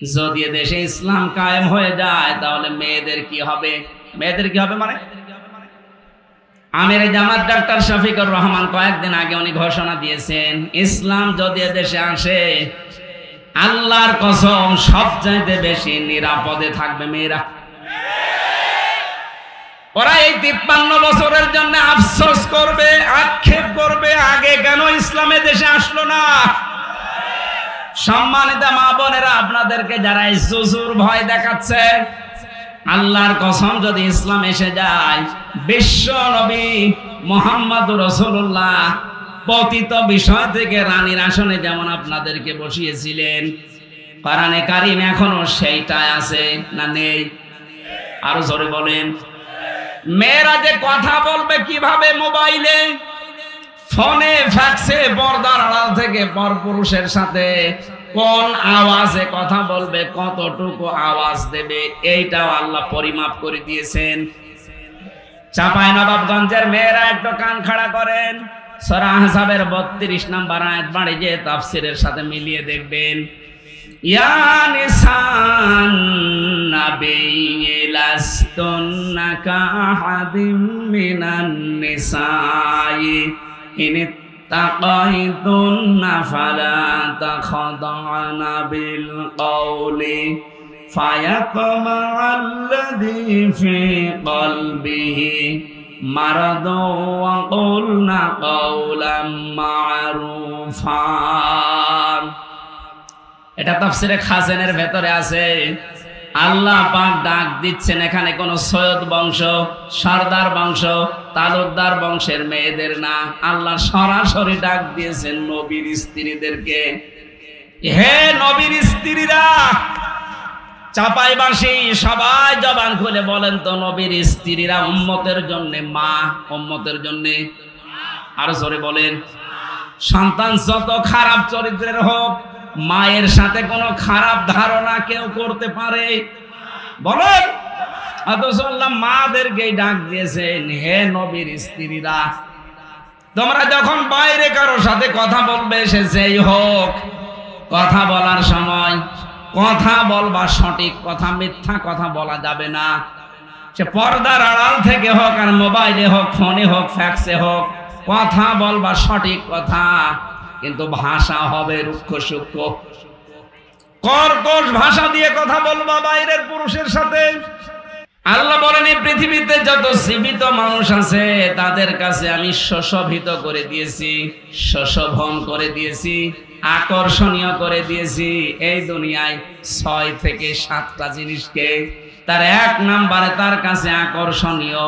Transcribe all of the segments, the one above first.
যদি দেশে ইসলাম কায়েম হয়ে যায় তাহলে মেয়েদের কি হবে? মেয়েদের কি হবে মানে আমির জামাত ডাক্তার শফিকুর রহমান কয়েকদিন আগে উনি ঘোষণা দিয়েছেন, ইসলাম যদি দেশে আসে আল্লাহর কসম সবচাইতে বেশি নিরাপদে থাকবে মেয়েরা। ওরা এই 53 বছরের জন্য আফসোস করবে, আক্ষেপ করবে, আগে কেন ইসলামে দেশে আসলো না। সম্মানিত মা বোনেরা, আপনাদেরকে যারা এই জুজুর ভয় দেখাচ্ছে, আল্লাহর কসম যদি ইসলাম এসে যায়, বিশ্ব নবী মুহাম্মদুর রাসূলুল্লাহ পতিত বিষয় থেকে রানীর আসনে যেমন আপনাদেরকে বসিয়েছিলেন, কোরআনে কারীম এখনো সেইটাই আছে না নেই? আরো জোরে বলেন। মেয়েরা যে কথা বলবে কিভাবে, মোবাইলে, ফোনে, ফ্যাক্সে, পর্দার আড়াল থেকে পরপুরুষের সাথে কোন আওয়াজে কথা বলবে, কতটুকু আওয়াজ দেবে, এইটাও আল্লাহ পরিমাপ করে দিয়েছেন। চাঁপাইনবাবগঞ্জের মেয়েরা একটু কান খাড়া করেন, সূরা আহজাবের 32 নম্বর আয়াত বাড়ি যে তাফসীরের সাথে মিলিয়ে দেখবেন, ইয়া নিসান নাবিয়্যি লাস্তুন্না কাহাদিম মিনান নিসাই ইন তাকাইতুন্না ফালা তাখদা'না বিল কওলি ফায়াতমা'আল্লাযী ফী কলবিহি মারাদু ওয়া কুলনা কাওলাম মা'রুফা। এটা তাফসীরে খাজানের ভেতরে আছে। আল্লাহ পাক ডাক দিচ্ছেন, এখানে কোন সৈয়দ বংশ, সরদার বংশ, তালুকদার বংশের মেয়েদের না, আল্লাহ সরাসরি ডাক দিয়েছেন নবীর স্ত্রীদেরকে। হে নবীর স্ত্রীরা, চাপাইবাসী সবাই জবান খুলে বলেন তো, নবীর স্ত্রীরা উম্মতের জন্য মা, উম্মতের জন্য আর জোরে বলেন। সন্তান যত খারাপ চরিত্রের হোক, মায়ের সাথে কোনো খারাপ ধারণা কেউ করতে পারে বলেন? অথচ আল্লাহ মাদেরকেই ডাক দিয়েছেন, হে নবীর স্ত্রীরা, তোমরা যখন বাইরে কারো সাথে কথা বলবে, সে যেই হোক, কথা বলার সময় কথা বলবা সঠিক কথা, মিথ্যা কথা বলা যাবে না। সে পর্দার আড়াল থেকে হোক, আর মোবাইলে হোক, ফোনে হোক, ফ্যাক্সে হোক, কথা বলবা সঠিক কথা, কিন্তু ভাষা হবে রুক্ষ সূক্ষ্ম, কর্কশ ভাষা দিয়ে কথা বলবা বাইরের পুরুষের সাথে। আল্লাহ বলেন, এই পৃথিবীতে যত জীবিত মানুষ আছে তাদের কাছে আমি সুশোভিত করে দিয়েছি, সুশোভন করে দিয়েছি, আকর্ষণীয় করে দিয়েছি। এই দুনিয়ায় 6 থেকে 7টা জিনিসকে তার 1 নম্বরে তার কাছে আকর্ষণীয়,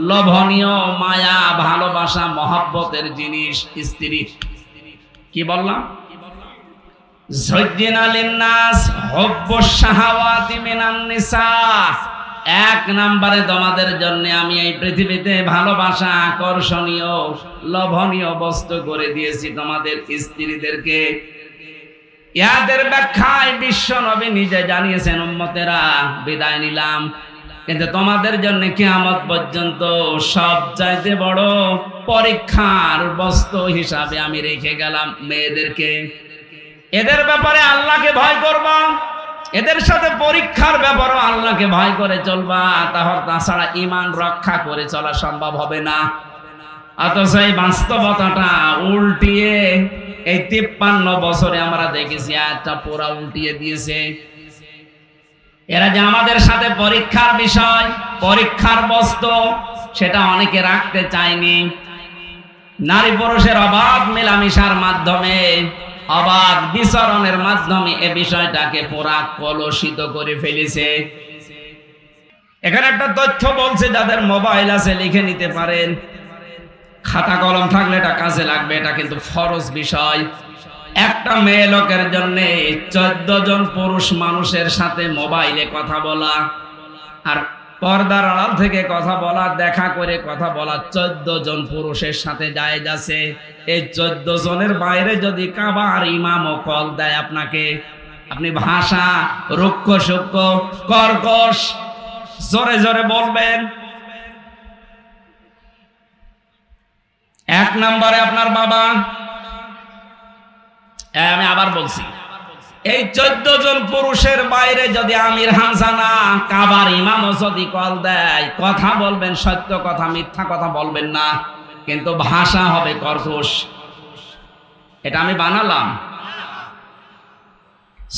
লোভনীয়, মায়া, ভালোবাসা, মহব্বতের জিনিস স্ত্রী। কি বললাম? যুজ্জিনা লিন্নাস হুব্বুশ শাহাওয়াতি মিনান নিসা। 1 নম্বরে তোমাদের জন্য আমি এই পৃথিবীতে ভালোবাসা, আকর্ষণীয়, লোভনীয় বস্তু করে দিয়েছি তোমাদের স্ত্রীদেরকে। ইয়াদের ব্যাখ্যায় বিশ্ব নবী নিজে জানিয়েছেন, উম্মতেরা বিদায় নিলাম, কিন্তু তোমাদের জন্য কিয়ামত পর্যন্ত সবচাইতে বড় পরীক্ষার বস্তু হিসাবে আমি রেখে গেলাম মেয়েদেরকে। এদের ব্যাপারে আল্লাহকে ভয় করবা, এদের সাথে পরীক্ষার ব্যাপারও আল্লাহকে ভয় করে চলবা, তাছাড়া ঈমান রক্ষা করে চলা সম্ভব হবে না। অথচ এই বাস্তবতাটা উল্টিয়ে এই 53 বছরে আমরা দেখেছি, আয়াতটা পুরা উল্টিয়ে দিয়েছে। এরা যে আমাদের সাথে পরীক্ষার বিষয়, পরীক্ষার বস্তু, সেটা অনেকে রাখতে চায়নি। নারী পুরুষের অবাধ মেলামেশার মাধ্যমে, অবাধ বিচরণের মাধ্যমে এ বিষয়টাকে পুরা কলুষিত করে ফেলেছে। এখানে একটা তথ্য বলছে, যাদের মোবাইল আছে লিখে নিতে পারেন, খাতা কলম থাকলে এটা কাজে লাগবে, এটা কিন্তু ফরজ বিষয়। একটা মেয়ে লোকের জন্য 14 জন পুরুষ মানুষের সাথে মোবাইলে কথা বলা, আর পর্দার আড়াল থেকে কথা বলা, দেখা করে কথা বলা 14 জন পুরুষের সাথে জায়েজ আছে। এই 14 জনের বাইরে যদি কাবার ইমামও কল দেয় আপনাকে, আপনি ভাষা রুক্ষ সূক্ষ্ম, কর্কশ, জোরে জোরে বলবেন। 1 নম্বরে আপনার বাবা, আমি আবার বলছি, এই 14 জন পুরুষের বাইরে যদি আমির হামজা না কাবার ইমামও যদি কল দেয়, কথা বলবেন সত্য কথা, মিথ্যা কথা বলবেন না, কিন্তু ভাষা হবে কর্কশ। এটা আমি বানালাম।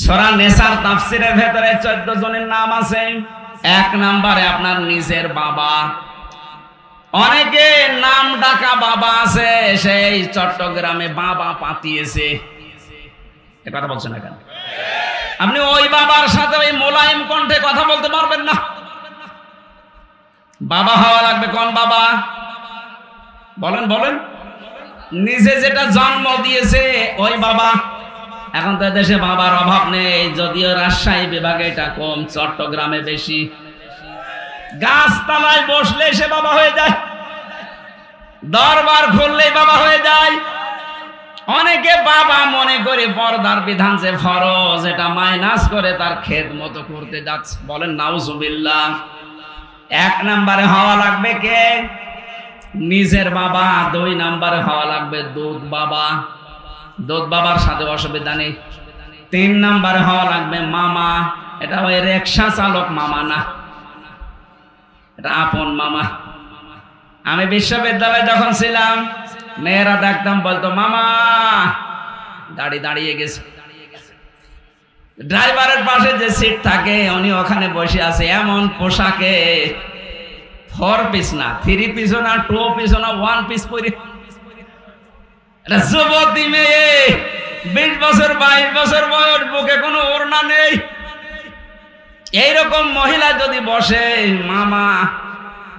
সূরা নেসার তাফসীরের ভেতরে 14 জনের নাম আছে। 1 নম্বরে আপনার নিজের বাবা। অনেকে নাম ডাকা বাবা আছে, সেই চট্টগ্রামে বাবা পাতিয়েছে। এ কথা বলছেন না কেন? আপনি ওই বাবার সাথে ওই মোলায়েম কণ্ঠে কথা বলতে পারবেন না। বাবা হওয়া লাগবে। কোন বাবা? বলেন বলেন। নিজে যেটা জন্ম দিয়েছে ওই বাবা। এখন তো দেশে বাবার অভাব নেই, যদিও রাজশাহী বিভাগে এটা কম, চট্টগ্রামে বেশি। গাছতলায় বসলে সে বাবা হয়ে যায়, দরবার খুললেই বাবা হয়ে যায়। অনেকে বাবা মনে করে পর্দার বিধান যে ফরজ, এটা মাইনাস করে তার খেদমত করতে যাচ্ছে। বলেন নাউজুবিল্লাহ। 1 নম্বরে হওয়া লাগবে কে? নিজের বাবা। 2 নম্বরে হওয়া লাগবে দুধ বাবা। দুধ বাবার সাথে অসুবিধা নেই। 3 নম্বরে হওয়া লাগবে মামা। এটা ওই রিকশা চালক মামা না, এটা আপন মামা। আমি বিশ্ববিদ্যালয়ে যখন ছিলাম, মেয়েরা দেখতাম বলতো মামা, গাড়ি দাঁড়িয়ে গেছে, ড্রাইভারের পাশে যে সিট থাকে উনি ওখানে বসে আছে, এমন পোশাকে 4 পিস না, 3 পিসও না, 2 পিসও না, 1 পিস পরে। এটা যুবতী মেয়ে, 20 বছর 22 বছর বয়স, বুকে কোনো ওড়না নেই। এইরকম মহিলা যদি বসে, মামা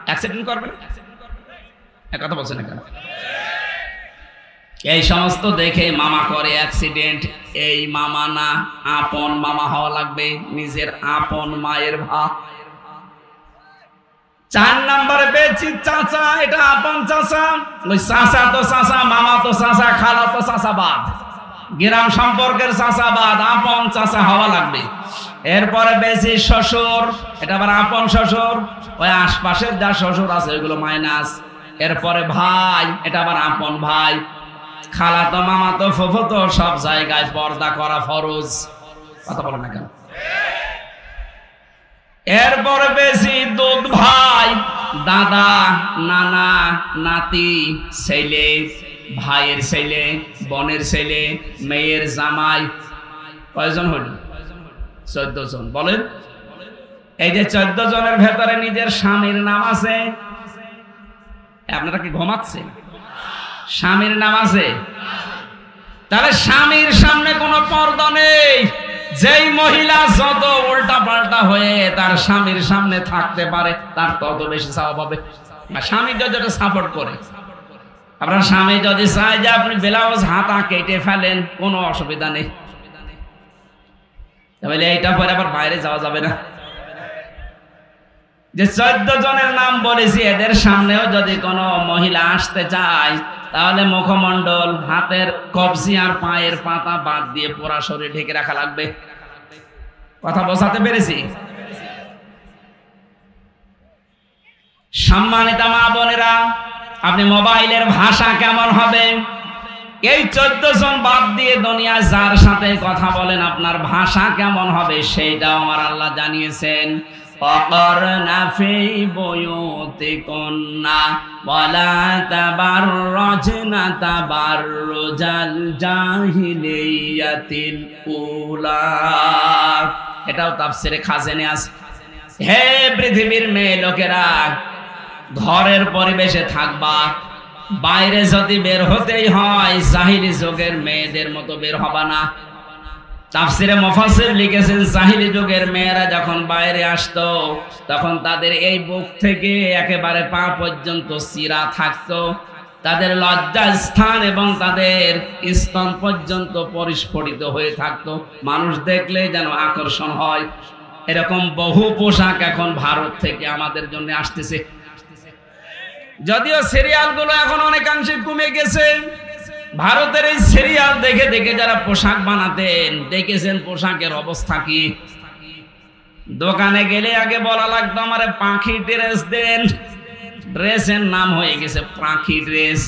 অ্যাক্সিডেন্ট করবে না? কথা বলছে না কেন? এই সমস্ত দেখে মামা করে অ্যাক্সিডেন্ট। এই মামা না, আপন মামা হওয়া লাগবে, নিজের আপন মায়ের ভাব। 4 নম্বরে পেয়েছি চাচা। এটা আপন চাচা। ওই চাচা তো চাচা, মামা তো চাচা, খালা তো চাচাবাদ, গ্রাম সম্পর্কের চাচাবাদ, আপন চাচা হওয়া লাগবে। এরপরে বেশি শ্বশুর, এটা আবার আপন শ্বশুর। ওই আশপাশের যা শ্বশুর আছে ওইগুলো মাইনাস। এরপরে ভাই, এটা আবার আপন ভাই। খালা তো মামা তো ফুফু তো সব জায়গায় পর্দা করা ফরজ। কথা বলেন না কেন? এরপরে বেশি দুধ ভাই, দাদা, নানা, নাতি, ছেলে, ভাইয়ের ছেলে, বোনের ছেলে, মেয়ের জামাই। কয়জন হইল? 14 জন। বলেন, এই যে 14 জনের ভেতরে নিজের স্বামীর নাম আছে। আপনারা কি ঘুমাচ্ছেন? স্বামীর নাম আছে। তাহলে স্বামীর সামনে কোনো পর্দা নেই। যেই মহিলা যত উল্টা পাল্টা হয়ে তার স্বামীর সামনে থাকতে পারে, তার তত বেশি সওয়াব হবে। স্বামী যদি সাপোর্ট করে, আপনার স্বামী যদি চায় যে আপনি ব্লাউজ হাতা কেটে ফেলেন, কোনো অসুবিধা নেই। তাহলে এইটা পরে আবার বাইরে যাওয়া যাবে না। যে 14 জনের নাম বলেছি, এদের সামনেও যদি কোনো মহিলা আসতে চায়, তাহলে মুখমণ্ডল, হাতের কবজি আর পায়ের পাতা বাদ দিয়ে পুরা শরীর ঢেকে রাখা লাগবে। কথা বোঝাতে পেরেছি? সম্মানিত মা বোনেরা, আপনি মোবাইলের ভাষা কেমন হবে? এই 14 জন বাদ দিয়ে দুনিয়ায় যার সাথে কথা বলেন, আপনার ভাষা কেমন হবে সেইটাও আমার আল্লাহ জানিয়েছেন। وقرنا في بيوتكن ولا تبرجن تبرج الجاهلية الأولى। এটাও তাফসীরে খাজেনে আছে। হে পৃথিবীর মেয়ে লোকেরা, ঘরের পরিবেশে থাকবা, বাইরে যদি বের হতেই হয় জাহিলি যুগের মেয়েদের মতো বের হবা না। তাফসীরে মুফাসসির লিখেছেন, জাহিলি যুগের মেয়েরা যখন বাইরে আসতো, তখন তাদের এই বুক থেকে একেবারে পা পর্যন্ত চিরা থাকতো। তাদের লজ্জা স্থান এবং তাদের স্তন পর্যন্ত পরিস্ফুটিত হয়ে থাকতো, মানুষ দেখলে যেন আকর্ষণ হয়। এরকম বহু পোশাক এখন ভারত থেকে আমাদের জন্য আসতেছে। যদিও সিরিয়ালগুলো এখন অনেকাংশে কমে গেছে। ভারতের এই সিরিয়াল দেখে দেখে যারা পোশাক বানাতেন, দেখেছেন পোশাকের অবস্থা কি। দোকানে গেলে আগে বলা লাগতো আমারে পাখি ড্রেস দেন, ড্রেসের নাম হয়ে গেছে পাখি ড্রেস।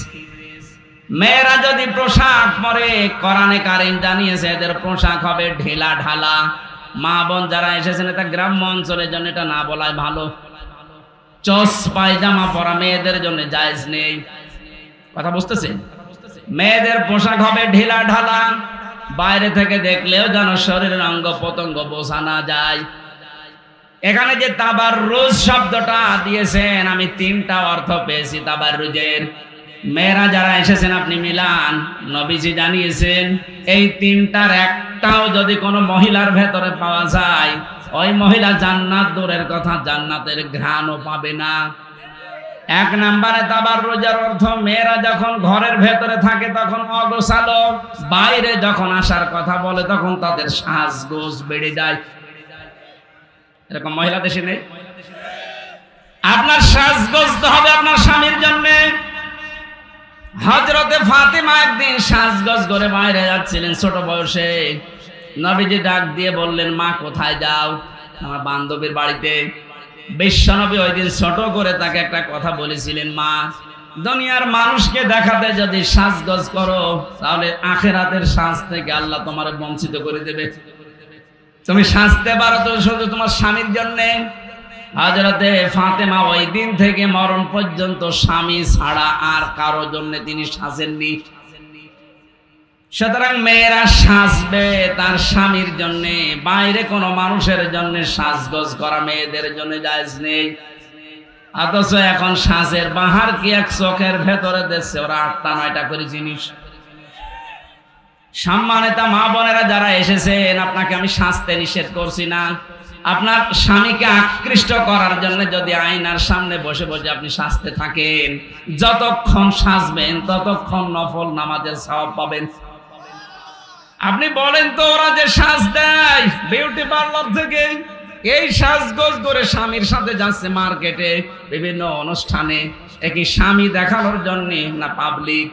মেয়েরা যদি পোশাক পরে, কোরআনে কারীম জানিয়েছে এদের পোশাক হবে ঢিলা ঢালা। মা বোন যারা এসেছেন, এটা গ্রাম্য অঞ্চলের জন্য এটা না বলাই ভালো। চস পায়জামা পরা মেয়েদের জন্য জায়েজ নেই। কথা বুঝতেছেন? মেয়েদের পোশাক হবে ঢিলা ঢালা, বাইরে থেকে দেখলেও যেন শরীরের অঙ্গ প্রত্যঙ্গ বোঝা না যায়। এখানে যে তাবাররুজ শব্দটা দিয়েছেন, আমি তিনটা অর্থ পেয়েছি তাবাররুজের। মেয়েরা যারা এসেছেন আপনি মিলান, নবীজি জানিয়েছেন এই তিনটার একটাও যদি কোনো মহিলার ভেতরে পাওয়া যায়, ওই মহিলা জান্নাত দূরের কথা জান্নাতের ঘ্রাণও পাবে না। এক নম্বরে তাবাররুজের অর্থ, মেয়েরা যখন ঘরের ভেতরে থাকে তখন অগোছালো, বাইরে যখন আসার কথা বলে তখন তাদের সাজগোজ বেড়ে যায়। এরকম মহিলা দেশে নেই? আপনার সাজগোজ তো হবে আপনার স্বামীর জন্য। হযরতে ফাতেমা একদিন সাজগোজ করে বাইরে যাচ্ছিলেন ছোট বয়সে। নবীজি ডাক দিয়ে বললেন, মা কোথায় যাও? আমার বান্ধবীর বাড়িতে। বিশ্বনবী ওই দিন ছোট করে তাকে একটা কথা বলেছিলেন, মা দুনিয়ার মানুষকে দেখাতে যদি সাজগোজ করো তাহলে আখিরাতের সাজ থেকে আল্লাহ তোমার বঞ্চিত করে দেবে। তুমি সাজতে পারো তো শুধু তোমার স্বামীর জন্য। হযরতে ফাতেমা ওই দিন থেকে মরণ পর্যন্ত স্বামী ছাড়া আর কারো জন্য তিনি সাজেননি। সুতরাং মেয়েরা সাজবে তার স্বামীর জন্য, বাইরে কোনো মানুষের জন্য সাজগোজ করা মেয়েদের জন্য জায়েজ নেই। অথচ এখন সাজের বাহার কি এক চোখের ভেতরে দিচ্ছে ওরা 8টা 9টা করে জিনিস। সম্মানিত মা বোনেরা যারা এসেছেন, আপনাকে আমি সাজতে নিষেধ করছি না। আপনার স্বামীকে আকৃষ্ট করার জন্য যদি আয়নার সামনে বসে বসে আপনি সাজতে থাকেন, যতক্ষণ সাজবেন ততক্ষণ নফল নামাজের সওয়াব পাবেন। আপনি বলেন তো, ওরা যে সাজ দেয় বিউটি পার্লার থেকে, এই সাজগোজ করে স্বামীর সাথে যাচ্ছে মার্কেটে বিভিন্ন অনুষ্ঠানে, একই স্বামী দেখানোর জন্য না পাবলিক?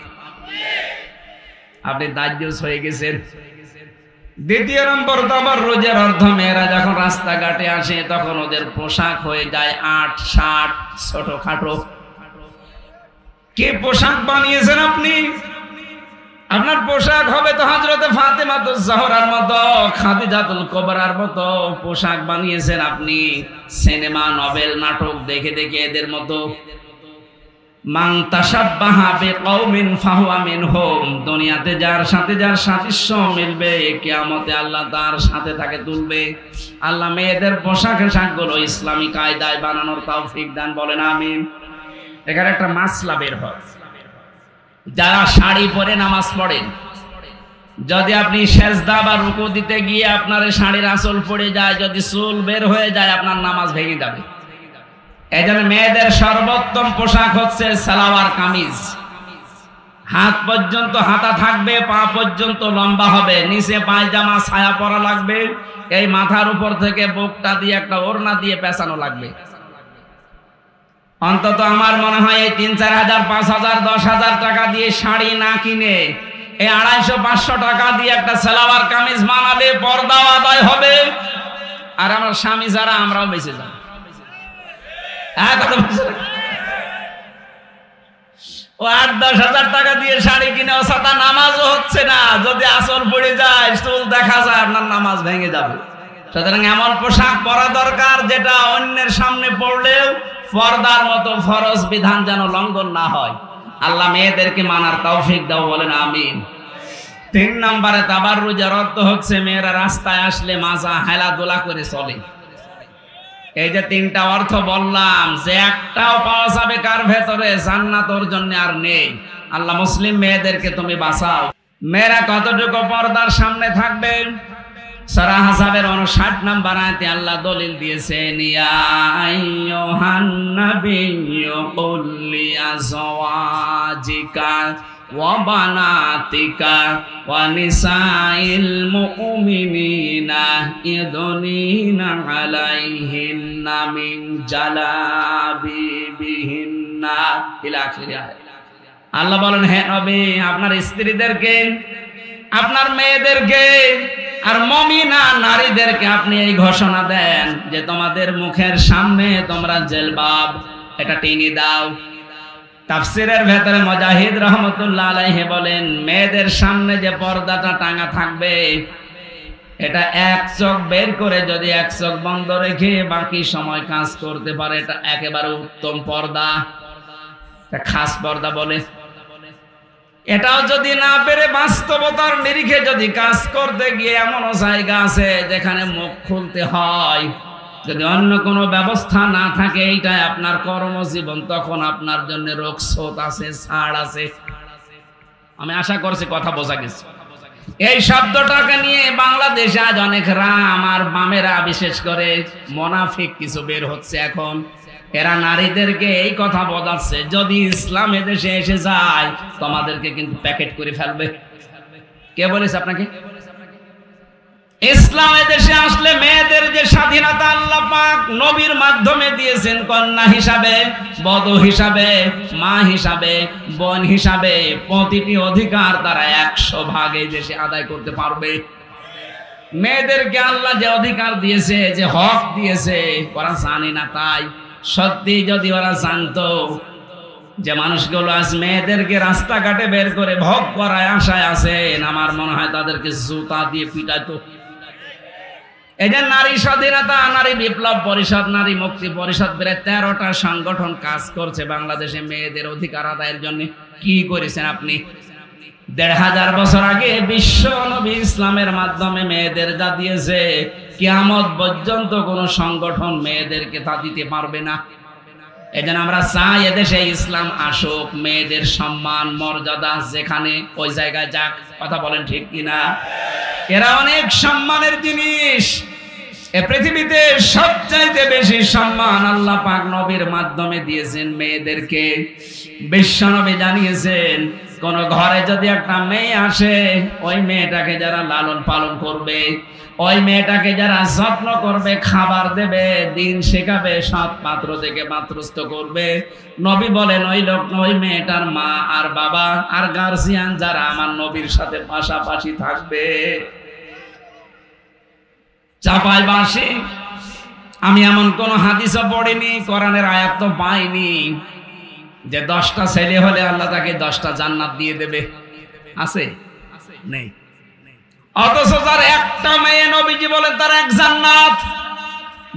আপনি দায়ুস হয়ে গেছেন। দ্বিতীয় নম্বর তাবাররুজের অর্থ, মেয়েরা যখন রাস্তাঘাটে আসে তখন ওদের পোশাক হয়ে যায় 8 60 ছোটখাটো। কে পোশাক বানিয়েছেন আপনি? আপনার পোশাক হবে তো হযরতে ফাতেমাতুজ জাহরার মতো, খাদিজাতুল কুবরার মতো পোশাক বানিয়েছেন আপনি সিনেমা, নভেল, নাটক দেখে দেখে এদের মতো। মান তাশাব্বাহা বিকওমিন ফাহুয়া মিনহুম, দুনিয়াতে যার সাথে যার সাদৃশ্য মিলবে কিয়ামতে আল্লাহ তার সাথে তাকে তুলবে। আল্লাহ মেয়েদের পোশাক আশাকগুলো ইসলামী কায়দায় বানানোর তৌফিক দান, বলেন আমিন। এখানে একটা মাসলা বের হয়, যারা শাড়ি পরে নামাজ পড়েন, যদি আপনি সেজদা বা রুকু দিতে গিয়ে আপনার শাড়ির আঁচল পড়ে যায়, যদি চুল বের হয়ে যায়, আপনার নামাজ ভেঙে যাবে। এই জন্য মেয়েদের সর্বোত্তম পোশাক হচ্ছে সালোয়ার কামিজ। হাত পর্যন্ত হাতা থাকবে, পা পর্যন্ত লম্বা হবে, নিচে পায়জামা ছায়া পরা লাগবে, এই মাথার উপর থেকে বুকটা দিয়ে একটা ওড়না দিয়ে পেঁচানো লাগবে। অন্তত আমার মনে হয় এই 3-4 হাজার 5 হাজার 10 হাজার টাকা দিয়ে শাড়ি না কিনে এই 250-500 টাকা দিয়ে একটা সালোয়ার কামিজ বানালে পর্দাও আদায় হবে, আর আমার স্বামী যারা আমরাও বেঁচে যাব। ও 8-10 হাজার টাকা দিয়ে শাড়ি কিনে ও সাদা নামাজও হচ্ছে না, যদি আঁচল পড়ে যায়, চুল দেখা যায়, আপনার নামাজ ভেঙে যাবে। সুতরাং এমন পোশাক পরা দরকার যেটা অন্যের সামনে পড়লেও পর্দার মতো ফরজ বিধান যেন লঙ্ঘন না হয়। আল্লাহ মেয়েদেরকে মানার তৌফিক দাও, বলেন আমিন। 3 নম্বরে তাবাররুজের অর্থ হচ্ছে মেয়েরা রাস্তায় আসলে মাজা হেলাদোলা করে চলে। এই যে 3টা অর্থ বললাম, যে একটাও পাওয়া যাবে কার ভেতরে, জান্নাত ওর জন্য আর নেই। আল্লাহ মুসলিম মেয়েদেরকে তুমি বাঁচাও। মেয়েরা কতটুকু পর্দার সামনে থাকবে? সূরা আহজাবের 59 নম্বর আয়াতে আল্লাহ দলিল দিয়েছেন, ইয়া আইয়ুহান নাবিয়্যু কুল লিআজওয়াজিকা ওয়া বানাতিকা ওয়া নিসাইল মুমিনিনা ইয়ুদনিনা আলাইহিন্না মিন জালাবিবিহিন্না ইলা আখির আয়াত। আল্লাহ বলেন, হে নবী, আপনার স্ত্রীদেরকে, আপনার মেয়েদেরকে আর মুমিনা নারীদেরকে আপনি এই ঘোষণা দেন যে তোমাদের মুখের সামনে তোমরা জেলবাব এটা টেনে দাও। তাফসীরের ভেতরে মুজাহিদ রহমাতুল্লাহ আলাইহি বলেন, মেয়েদের সামনে যে পর্দাটা টাঙা থাকবে, এটা এক চোখ বের করে যদি এক চোখ বন্ধ রেখে বাকি সময় কাজ করতে পারে, এটা একেবারে উত্তম পর্দা, এটা খাস পর্দা বলে। এটাও যদি না পেরে বাস্তবতার নিরিখে যদি কাজ করতে গিয়ে এমনও জায়গা আছে যেখানে মুখ খুলতে হয়, যদি অন্য কোনো ব্যবস্থা না থাকে, এইটাই আপনার কর্মজীবন, তখন আপনার জন্য রোগশোধ আছে, ছাড় আছে। আমি আশা করছি কথা বোঝা গেছে। এই শব্দটাকে নিয়ে বাংলাদেশে আজ অনেক রাম আর বামেরা, বিশেষ করে মুনাফিক কিছু বের হচ্ছে এখন। এরা নারীদেরকে এই কথা বোঝাচ্ছে, যদি ইসলাম এদেশে এসে যায় তোমাদেরকে কিন্তু প্যাকেট করে ফেলবে। কে বলেছে আপনাকে? ইসলাম এদেশে আসলে মেয়েদের যে স্বাধীনতা আল্লাহ পাক নবীর মাধ্যমে দিয়েছেন, কন্যা হিসাবে, বধূ হিসাবে, মা হিসাবে, বোন হিসাবে, প্রতিটি অধিকার তারা 100 ভাগ এই দেশে আদায় করতে পারবে। মেয়েদেরকে আল্লাহ যে অধিকার দিয়েছে, যে হক দিয়েছে, ওরা জানে না। তাই সত্যি যদি ওরা জানতো যে মানুষগুলো আজ মেয়েদেরকে রাস্তাঘাটে বের করে ভোগ করায় আশায় আছেন, আমার মনে হয় তাদেরকে জুতা দিয়ে পিটাইতো। এই যে নারী স্বাধীনতা, নারী বিপ্লব পরিষদ, নারী মুক্তি পরিষদ, প্রায় 13টা সংগঠন কাজ করছে বাংলাদেশে মেয়েদের অধিকার আদায়ের জন্য। কি করেছেন আপনি? 1500 বছর আগে বিশ্ব নবী ইসলামের মাধ্যমে মেয়েদের যা দিয়েছে, কিয়ামত পর্যন্ত কোন সংগঠন মেয়েদেরকে তা দিতে পারবে না। এই জন্য আমরা চাই এদেশে ইসলাম আসুক, মেয়েদের সম্মান মর্যাদা যেখানে ওই জায়গায় যাক। কথা বলেন ঠিক কিনা? এরা অনেক সম্মানের জিনিস। এ পৃথিবীতে সবচাইতে বেশি সম্মান আল্লাহ পাক নবীর মাধ্যমে দিয়েছেন মেয়েদেরকে। বিশ্ব নবী জানিয়েছেন, কোন ঘরে যদি একটা মেয়ে আসে, ওই মেয়েটাকে যারা লালন পালন করবে, ওই মেয়েটাকে যারা যত্ন করবে, খাবার দেবে, দিন শেখাবে, সৎ পাত্র থেকে পাত্রস্থ করবে, নবী বলেন ওই লোক, ওই মেয়েটার মা আর বাবা আর গার্জিয়ান যারা আমার নবীর সাথে পাশাপাশি থাকবে। চাপাই বাসে আমি এমন কোন হাদিসও পড়িনি, কোরআনের আয়াত তো পাইনি যে 10টা ছেলে হলে আল্লাহ তাকে 10টা জান্নাত দিয়ে দেবে। আছে? নেই। অথচ যার একটা মেয়ে, নবীজি বলেন তার 1 জান্নাত।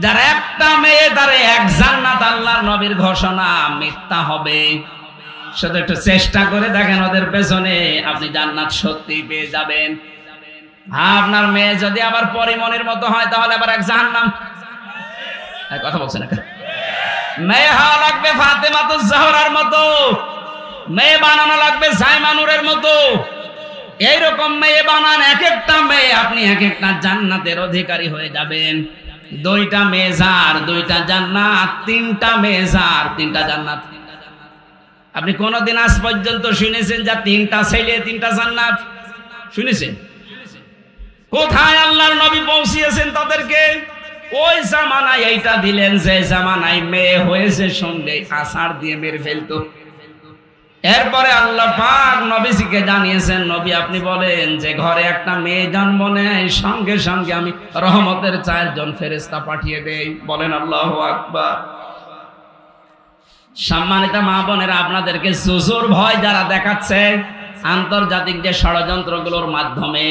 যার একটা মেয়ে তার 1 জান্নাত, আল্লাহর নবীর ঘোষণা মিথ্যা হবে। শুধু একটু চেষ্টা করে দেখেন, ওদের পেছনে আপনি জান্নাত সত্যি পেয়ে যাবেন। আপনার মেয়ে যদি আবার পরিমনির মতো হয়, তাহলে আবার 1 জাহান্নাম। কথা বলছেন না? মেয়ে হওয়া লাগবে ফাতেমাতুজ জাহরার মতো, মেয়ে বানানো লাগবে জায়মানুরের মতো। এইরকম মেয়ে বানান, এক একটা মেয়ে আপনি এক একটা জান্নাতের অধিকারী হয়ে যাবেন। 2টা মেয়ে যার 2টা জান্নাত, 3টা মেয়ে যার 3টা জান্নাত। আপনি কোনদিন আজ পর্যন্ত শুনেছেন যে 3টা ছেলে 3টা জান্নাত? শুনেছেন? কোথায় আল্লাহর নবী পৌঁছিয়েছেন তাদেরকে? ওই জামানায় এইটা দিলেন যে জামানায় মেয়ে হয়েছে সঙ্গে আষাঢ় দিয়ে মেরে ফেলতো। এরপরে আল্লাহ পাক নবীজিকে জানিয়েছেন, নবী আপনি বলেন যে ঘরে একটা মেয়ে জন্ম নেয়, সঙ্গে সঙ্গে আমি রহমতের 4 জন ফেরেশতা পাঠিয়ে দেই। বলেন আল্লাহু আকবার। সম্মানিত মা বোনেরা, আপনাদেরকে জুজুর ভয় যারা দেখাচ্ছে আন্তর্জাতিক যে ষড়যন্ত্রগুলোর মাধ্যমে,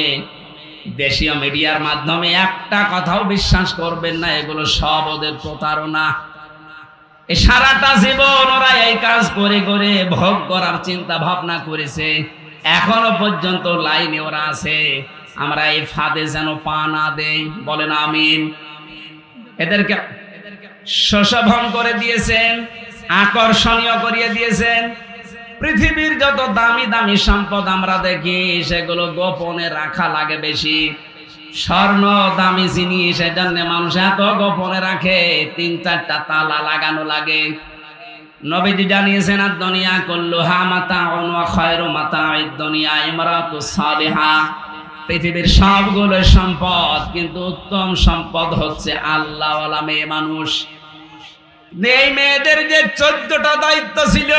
দেশীয় মিডিয়ার মাধ্যমে, একটা কথাও বিশ্বাস করবেন না, এগুলো সব ওদের প্রতারণা। সারাটা জীবন ওরা এই কাজ করে করে ভোগ করার চিন্তা ভাবনা করেছে, এখনো পর্যন্ত লাইনে ওরা আছে। আমরা এই ফাঁদে যেন পা না দেই। বলেন আমিন। এদেরকে শোষণ করে দিয়েছেন, আকর্ষণীয় করিয়ে দিয়েছেন। পৃথিবীর যত দামি দামি সম্পদ আমরা দেখি, সেগুলো গোপনে রাখা লাগে বেশি। স্বর্ণ দামি জিনিস, এজন্য মানুষ এত গোপনে রাখে, 3-4টা তালা লাগানো লাগে। নবীজি জানিয়েছেন, আদ-দুনিয়া কুল্লুহা মাতাউন ওয়া খায়রু মাতাউদ দুনিয়া ইমরাতুস সালিহা। পৃথিবীর সবগুলো সম্পদ, কিন্তু উত্তম সম্পদ হচ্ছে আল্লাহওয়ালা মেয়ে মানুষ। এই মেয়েদের যে 14টা দায়িত্ব ছিল,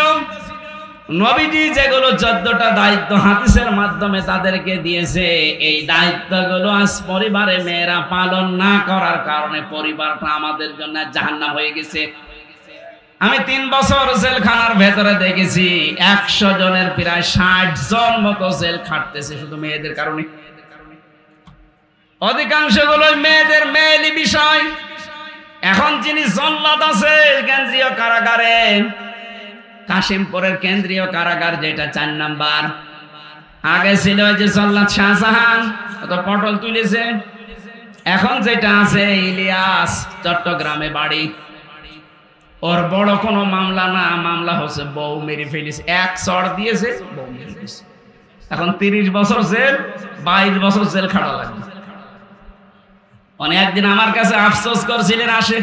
নবীজি যেগুলো 14টা দায়িত্ব হাদিসের মাধ্যমে তাদেরকে দিয়েছে, এই দায়িত্বগুলো আজ পরিবারে মেয়েরা পালন না করার কারণে পরিবারটা আমাদের জন্য জাহান্নাম হয়ে গেছে। আমি 3 বছর জেলখানার ভেতরে দেখেছি 100 জনের প্রায় 60 জন মতো জেল খাটতেছে শুধু মেয়েদের কারণে। অধিকাংশগুলোই মেয়েদের মেয়েলি বিষয়। এখন যিনি জল্লাদ আছে কেন্দ্রীয় কারাগারে, কাশিমপুরের কেন্দ্রীয় কারাগার যেটা 4 নাম্বার, আগে ছিল ওই যে জল্লাদ শাহজাহান, তো পটল তুলেছে। এখন যেটা আছে ইলিয়াস, চট্টগ্রামে বাড়ি। ওর বড় কোনো মামলা না, মামলা হচ্ছে বউ মেরে ফেলেছে, 1 চড় দিয়েছে, বউ মেরে ফেলেছে। এখন 30 বছর জেল, 22 বছর জেল খাটা লাগবে। একদিন আমার কাছে আফসোস করছিলেন, আসে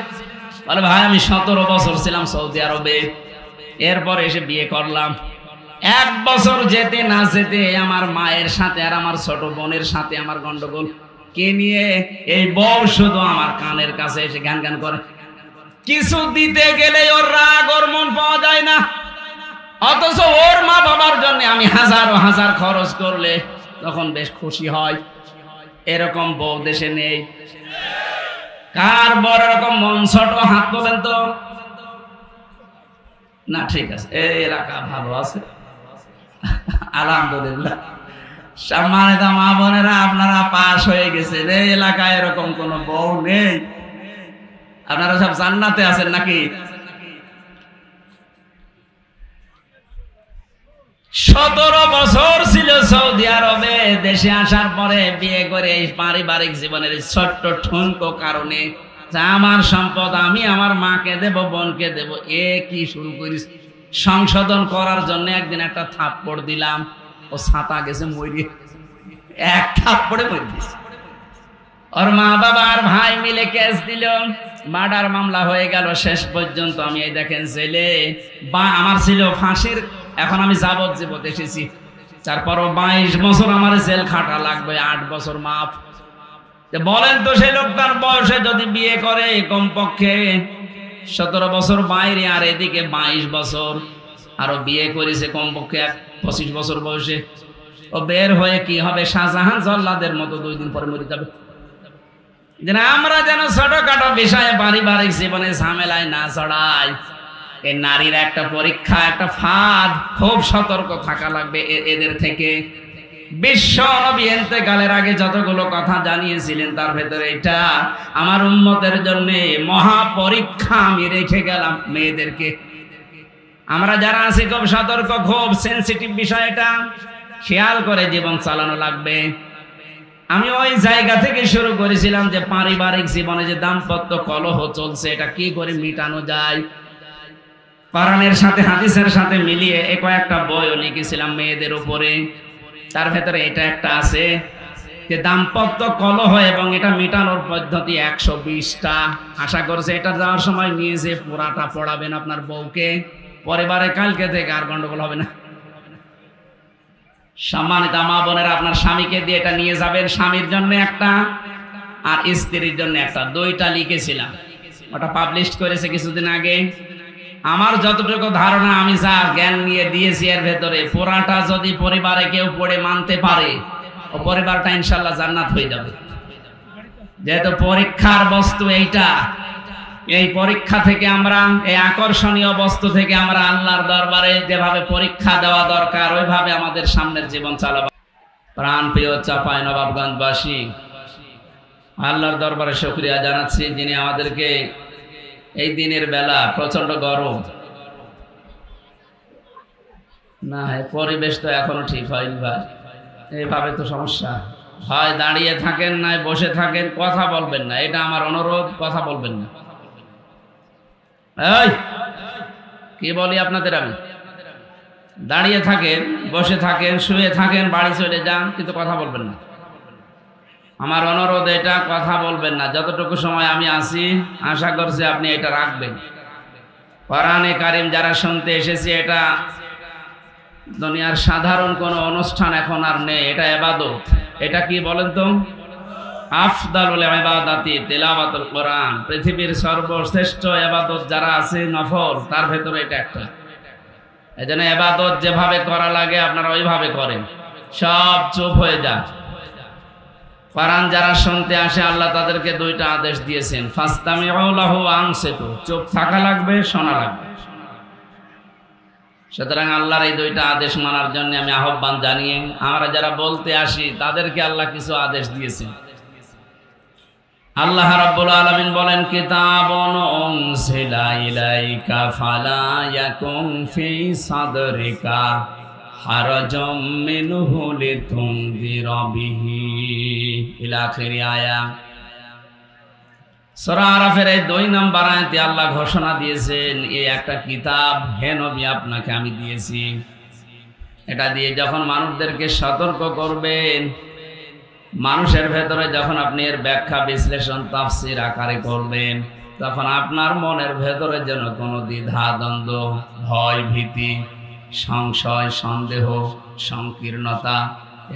বলে ভাই আমি 17 বছর ছিলাম সৌদি আরবে, এরপরে এসে বিয়ে করলাম। 1 বছর যেতে না যেতে আমার মায়ের সাথে আর আমার ছোট বোনের সাথে আমার গন্ডগোল। কে নিয়ে? এই বউ শুধু আমার কানের কাছে এসে গান গান করে। কিছু দিতে গেলে ওর রাগ, ওর মন পাওয়া যায় না, অথচ ওর মা বাবার জন্য আমি হাজার হাজার খরচ করলে তখন বেশ খুশি হয়। এরকম বউ দেশে নেই। কার বড় এরকম মন ছোট হাত তোলেন তো? না ঠিক আছে, এই এলাকা ভালো আছে আলহামদুলিল্লাহ। সম্মানিত মা বোনেরা, আপনারা পাস হয়ে গেছেন। এই এলাকায় এরকম কোন বউ নেই। আপনারা সব জান্নাতে আছেন নাকি? 17 বছর ছিল সৌদি আরবে। দেশে আসার পরে বিয়ে করে এই পারিবারিক জীবনের ছোট্ট ঠুনকো কারণে আমার সম্পদ আমি আমার মাকে দেব, বোনকে দেব, এ কি শুরু করিস। সংশোধন করার জন্য একদিন একটা থাপ্পড় দিলাম, ও ছাতা গেছে মরিয়ে, 1 থাপ্পড়ে মরে দিয়েছে। ওর মা বাবা আর ভাই মিলে কেস দিল, মার্ডার মামলা হয়ে গেল। শেষ পর্যন্ত আমি এই দেখেন জেলে, বা আমার ছিল ফাঁসির, এখন আমি যাবজ্জীবন এসেছি। তারপরও 22 বছর আমার জেল খাটা লাগবে, 8 বছর মাফ। বলেন তো সেই লোকটার বয়সে যদি বিয়ে করে কমপক্ষে 17 বছর বাইরে, আর এদিকে 22 বছর, আরো বিয়ে করেছে কমপক্ষে 25 বছর বয়সে, ও বের হয়ে কি হবে? শাহজাহান জল্লাদের মতো 2 দিন পরে মরে যাবে। আমরা যেন ছোটখাটো বিষয়ে পারিবারিক জীবনে ঝামেলায় না জড়াই। এই নারীর একটা পরীক্ষা, একটা ফাঁদ, খুব সতর্ক থাকা লাগবে এদের থেকে। বিশ্ব নবী ইন্তেকালের আগে যতগুলো কথা জানিয়েছিলেন তার ভেতরে এটা আমার উম্মতের জন্য মহা পরীক্ষা আমি রেখে গেলাম মেয়েদেরকে। আমরা যারা আছি খুব সতর্ক, খুব সেনসিটিভ বিষয়, এটা খেয়াল করে জীবন চালানো লাগবে। আমি ওই জায়গা থেকে শুরু করেছিলাম যে পারিবারিক জীবনে যে দাম্পত্য কলহ চলছে এটা কি করে মিটানো যায়। কোরআনের সাথে হাদিসের সাথে মিলিয়ে কয়েকটা বইও লিখেছিলাম মেয়েদের উপরে। তার ভেতরে এটা একটা আছে যে দাম্পত্য কলহ এবং এটা মেটানোর পদ্ধতি 120টা। আশা করছে এটা যাওয়ার সময় নিয়ে যে পুরাটা পড়াবেন আপনার বউকে, পরিবারে কালকে থেকে আর গন্ডগোল হবে না। সম্মানিত মা বোনেরা, আপনার স্বামীকে দিয়ে এটা নিয়ে যাবেন। স্বামীর জন্য একটা আর স্ত্রীর জন্য একটা, 2টা লিখেছিলাম, ওটা পাবলিশ করেছে কিছুদিন আগে। আমার যতটুকু ধারণা, আমি যা জ্ঞান নিয়ে দিয়েছি এর ভেতরে পুরাটা যদি পরিবারে কেউ পড়ে মানতে পারে, ও পরিবারটা ইনশাল্লাহ জান্নাত হয়ে যাবে। যেহেতু পরীক্ষার বস্তু এইটা, এই পরীক্ষা থেকে আমরা, এই আকর্ষণীয় বস্তু থেকে আমরা আল্লাহর দরবারে যেভাবে পরীক্ষা দেওয়া দরকার ওইভাবে আমাদের সামনের জীবন চালাবো। প্রাণ প্রিয় চাপাই নবাবগঞ্জবাসী, আল্লাহর দরবারে শুকরিয়া জানাচ্ছি যিনি আমাদেরকে এই দিনের বেলা, প্রচন্ড গরম না, পরিবেশ তো এখনো ঠিক হয়নি ভাই, এইভাবে তো সমস্যা হয়। দাঁড়িয়ে থাকেন না বসে থাকেন, কথা বলবেন না, এটা আমার অনুরোধ, কথা বলবেন না। এই কি বলি আপনাদের, আমি দাঁড়িয়ে থাকেন, বসে থাকেন, শুয়ে থাকেন, বাড়ি চলে যান, কিন্তু কথা বলবেন না। আমার অনুরোধ এটা, কথা বলবেন না। যতটুকু সময় আমি আছি আশা করছি আপনি এটা রাখবেন। কোরআনে কারীম যারা শুনতে এসেছে, এটা দুনিয়ার সাধারণ কোনো অনুষ্ঠান এখন আর নেই, এটা ইবাদত। এটা কি বলেন তো? আফদালুল ইবাদাতি তিলাওয়াতুল কোরআন। পৃথিবীর সর্বশ্রেষ্ঠ ইবাদত যারা আছে নফল, তার ভেতরে এটা একটা। এজন্য ইবাদত যেভাবে করা লাগে আপনারা ওইভাবে করেন, সব চুপ হয়ে যান। কোরআন যারা শুনতে আসে আল্লাহ তাদেরকে 2টা আদেশ দিয়েছেন, ফাস্তামিউ লাহু ওয়া আনসিতু। চুপ থাকা লাগবে, শোনা লাগবে। সুতরাং আল্লাহর এই দুইটা আদেশ মানার জন্য আমি আহ্বান জানিয়ে আমরা যারা বলতে আসি তাদেরকে আল্লাহ কিছু আদেশ দিয়েছেন। আল্লাহ রাব্বুল আলামিন বলেন, কিতাবুন উনজিলা ইলাইকা ফালা ইয়াকুন ফি সাদরিকা হারাজাম মিনহু লিতুনযিরা বিহি ইলা আখিরি আয়া। সূরা আরাফের এই 2 নম্বর আয়াতে আল্লাহ ঘোষণা দিয়েছেন, এই একটা কিতাব হে নবী আপনাকে আমি দিয়েছি। এটা দিয়ে যখন মানুষদেরকে সতর্ক করবেন, মানুষের ভেতরে যখন আপনি এর ব্যাখ্যা বিশ্লেষণ তাফসীর আকারে করবেন, তখন আপনার মনের ভেতরে যেন কোনো দ্বিধা দ্বন্দ্ব, ভয় ভীতি, সংশয় সন্দেহ সংকীর্ণতা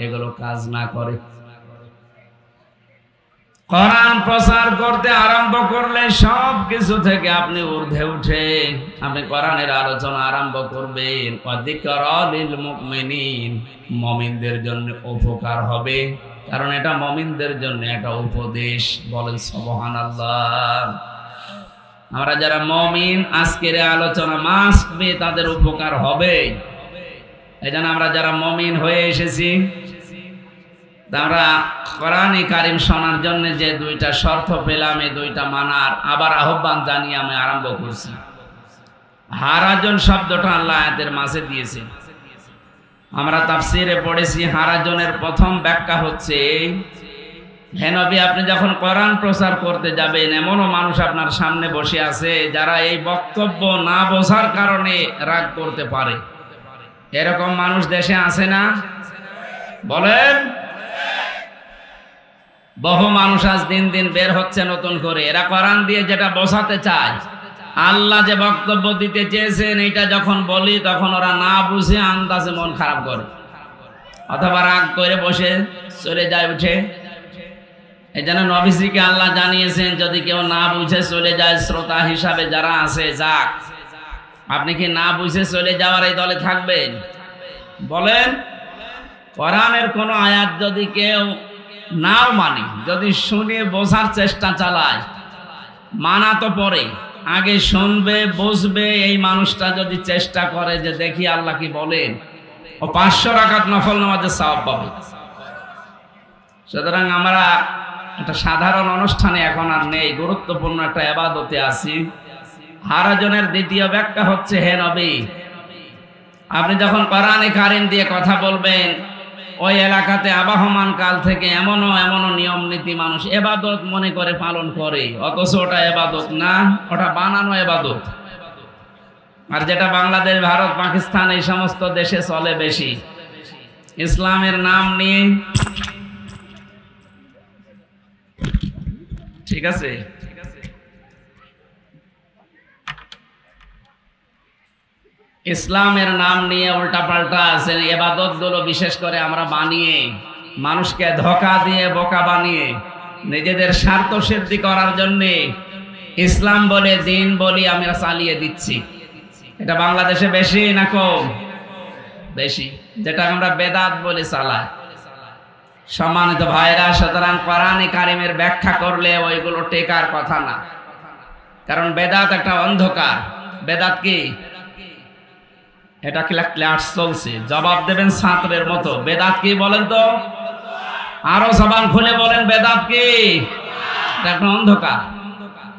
এগুলো কাজ না করে। কোরআন প্রচার করতে আরম্ভ করলে সব কিছু থেকে আপনি ঊর্ধ্বে উঠে আপনি কোরআনের আলোচনা আরম্ভ করবেন। ওয়াযিকরা লিল মুমিনিন, মুমিনদের জন্য উপকার হবে, কারণ এটা মুমিনদের জন্য একটা উপদেশ। বলেন সুবহানাল্লাহ। আমরা যারা মুমিন আজকের আলোচনা মাস্ট বি তাদের উপকার হবে। এজন্য আমরা যারা মুমিন হয়ে এসেছি, আমরা কোরআনে কারিম শোনার জন্য যে 2টা শর্ত পেলাম, এই 2টা মানার আবার আহ্বান জানিয়ে আমি আরম্ভ করছি। হারাজন শব্দটা আল্লাহ আয়াতের মাঝে দিয়েছে। আমরা তাফসীরে পড়েছি, হারাজনের প্রথম ব্যাখ্যা হচ্ছে, হে নবী আপনি যখন কোরআন প্রচার করতে যাবেন, এমনও মানুষ আপনার সামনে বসে আছে যারা এই বক্তব্য না বোঝার কারণে রাগ করতে পারে। এরকম মানুষ দেশে আছে না? বলেন। বহু মানুষ আজ দিন দিন বের হচ্ছে নতুন করে। এরা কোরআন দিয়ে যেটা বোঝাতে চায়, আল্লাহ যে বক্তব্য দিতে চেয়েছেন, এটা যখন বলি তখন ওরা না বুঝে আন্দাজে মন খারাপ করে, অথবা রাগ করে বসে চলে যায় উঠে। এই জন্য নবীজিকে আল্লাহ জানিয়েছেন, যদি কেউ না বুঝে চলে যায়, শ্রোতা হিসাবে যারা আছে যাক। আপনি কি না বুঝে চলে যাওয়ার এই দলে থাকবেন? বলেন। কোরআনের কোন আয়াত যদি কেউ নাও মানে, যদি শুনে বোঝার চেষ্টা চালায়, মানা তো পরে, আগে শুনবে বুঝবে। এই মানুষটা যদি চেষ্টা করে যে দেখি আল্লাহ কি বলেন, ও 500 রাকাত নফল নামাজের সওয়াব পাবে। সুতরাং আমরা একটা সাধারণ অনুষ্ঠানে এখন আর নেই, গুরুত্বপূর্ণ একটা ইবাদতে আছি। হারাজনের দ্বিতীয় ব্যাখ্যা হচ্ছে, হে নবী আপনি যখন কোরআনে কারিম দিয়ে কথা বলবেন, ওই এলাকাতে আবাহমান কাল থেকে এমনও নিয়ম নীতি মানুষ ইবাদত মনে করে পালন করে, অথচ ওটা ইবাদত না, ওটা বানানো ইবাদত। আর যেটা বাংলাদেশ, ভারত, পাকিস্তান এই সমস্ত দেশে চলে বেশি, ইসলামের নাম নিয়ে, ঠিক আছে, ইসলামের নাম নিয়ে উল্টাপাল্টা আছে ইবাদত গুলো, বিশেষ করে আমরা বানিয়ে মানুষকে ধোঁকা দিয়ে বোকা বানিয়ে নিজেদের স্বার্থ সিদ্ধি করার জন্য ইসলাম বলে দিন বলি আমরা চালিয়ে দিচ্ছি। এটা বাংলাদেশে বেশি না কম? বেশি, যেটা আমরা বেদাত বলে চালাই। সম্মানিত ভাইরা, সুতরাং কোরআনে কারিমের ব্যাখ্যা করলে ওইগুলো টেকার কথা না, কারণ বেদাত একটা অন্ধকার। বেদাত কি? এটা ক্লাস চলছে, জবাব দেবেন ছাত্রের মতো। বেদাত কি বলেন তো? আরো জবান খুলে বলেন, বেদাত কি? এটা একটা অন্ধকার।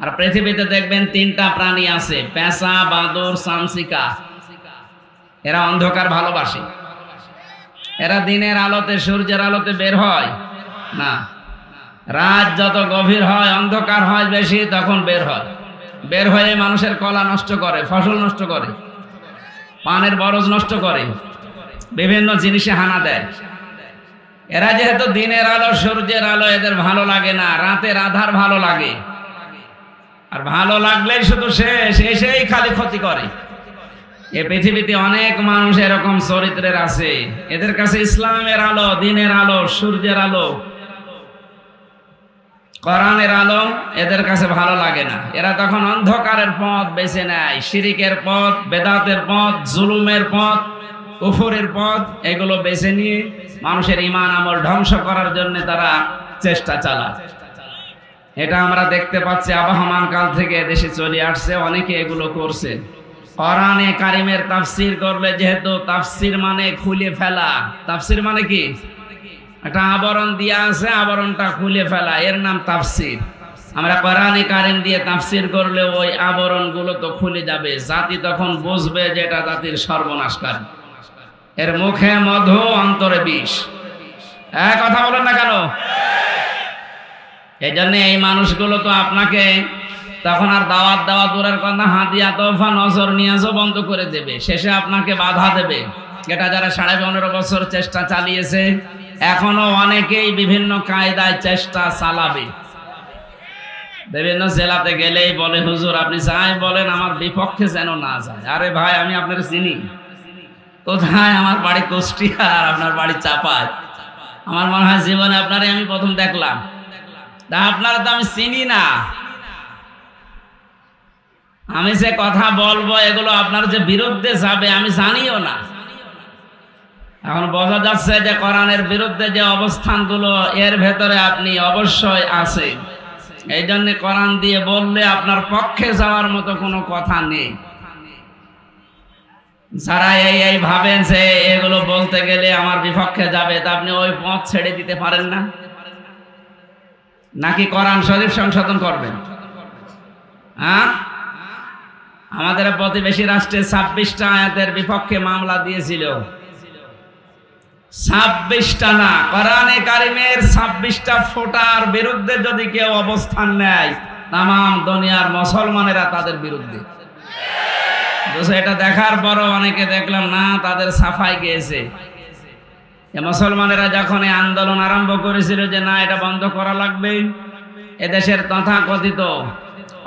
আর পৃথিবীতে দেখবেন 3টা প্রাণী আছে, পেঁচা, বাঁদর, চামচিকা। এরা অন্ধকার ভালোবাসে। এরা দিনের আলোতে, সূর্যের আলোতে বের হয় না। রাত যত গভীর হয়, অন্ধকার হয় বেশি, তখন বের হয়। বের হয়ে মানুষের কলা নষ্ট করে, ফসল নষ্ট করে, পানের বরজ নষ্ট করে, বিভিন্ন জিনিসে হানা দেয়। এরা যেহেতু দিনের আলো, সূর্যের আলো এদের ভালো লাগে না, রাতের আধার ভালো লাগে। আর ভালো লাগলেই শুধু শেষ, এসেই খালি ক্ষতি করে। এই পৃথিবীতে অনেক মানুষ এরকম চরিত্রের আছে। এদের কাছে ইসলামের আলো, দিনের আলো, সূর্যের আলো, কোরআনের আলো এদের কাছে ভালো লাগে না। এরা তখন অন্ধকারের পথ বেছে নেয়, শিরিকের পথ, বেদাতের পথ, জুলুমের পথ, কুফরের পথ, এগুলো বেছে নিয়ে মানুষের ঈমান আমল ধ্বংস করার জন্য তারা চেষ্টা চালায়। এটা আমরা দেখতে পাচ্ছি আবহমান কাল থেকে দেশে চলে আসছে, অনেকে এগুলো করছে। কোরআনে কারিমের তাফসীর করলে যেহেতু তাফসীর মানে খুলে ফেলা, তাফসীর মানে কি একটা আবরণ দিয়া আছে, আবরণটা খুলে ফেলা, এর নাম তাফসীর। আমরা কোরআনে কারিম দিয়ে তাফসীর করলে ওই আবরণগুলো তো খুলে যাবে, জাতি তখন বুঝবে যে এটা জাতির সর্বনাশকারী, এর মুখে মধু অন্তরে বিষ। কথা বলেন না কেন? এই জন্য এই মানুষগুলো তো আপনাকে তখন আর দাওয়াত দেওয়া দূরের কথা, হাদিয়া তোফা নজর নিয়াজও বন্ধ করে দেবে, শেষে আপনাকে বাধা দেবে। এটা যারা 15.5 বছর চেষ্টা চালিয়েছে, এখনো অনেকেই বিভিন্ন কায়দায় চেষ্টা চালাবে। বিভিন্ন জেলাতে গেলেই বলে, হুজুর আপনি যাই বলেন আমার বিপক্ষে যেন না যায়। আরে ভাই, আমি আপনার চিনি কোথায়? আমার বাড়ি কুষ্টিয়া আর আপনার বাড়ি চাপায়। আমার মনে হয় জীবনে আপনারই আমি প্রথম দেখলাম, তা আপনারা তো আমি চিনি না। আমি যে কথা বলবো এগুলো আপনার যে বিরুদ্ধে যাবে আমি জানিও না। এখন বোঝা যাচ্ছে যে কোরআনের বিরুদ্ধে যে অবস্থানগুলো এর ভেতরে আপনি অবশ্যই আছেন। এই জন্য কোরআন দিয়ে বললে আপনার পক্ষে যাওয়ার মতো কোনো কথা নেই। যারা এই ভাবেন যে এগুলো বলতে গেলে আমার বিপক্ষে যাবে, তা আপনি ওই পথ ছেড়ে দিতে পারেন না, নাকি কোরআন শরীফ সংশোধন করবেন? আমাদের প্রতিবেশী রাষ্ট্রে 26টা আয়াতের বিপক্ষে মামলা দিয়েছিল। 26টা না, কোরআনে কারিমের 26টা ফোঁটার বিরুদ্ধে যদি কেউ অবস্থান নেয়, তাম দুনিয়ার মুসলমানেরা তাদের বিরুদ্ধে। এটা দেখার পরও অনেকে দেখলাম না, তাদের সাফাই গিয়েছে। মুসলমানেরা যখন এই আন্দোলন আরম্ভ করেছিল যে না এটা বন্ধ করা লাগবে, এদেশের তথাকথিত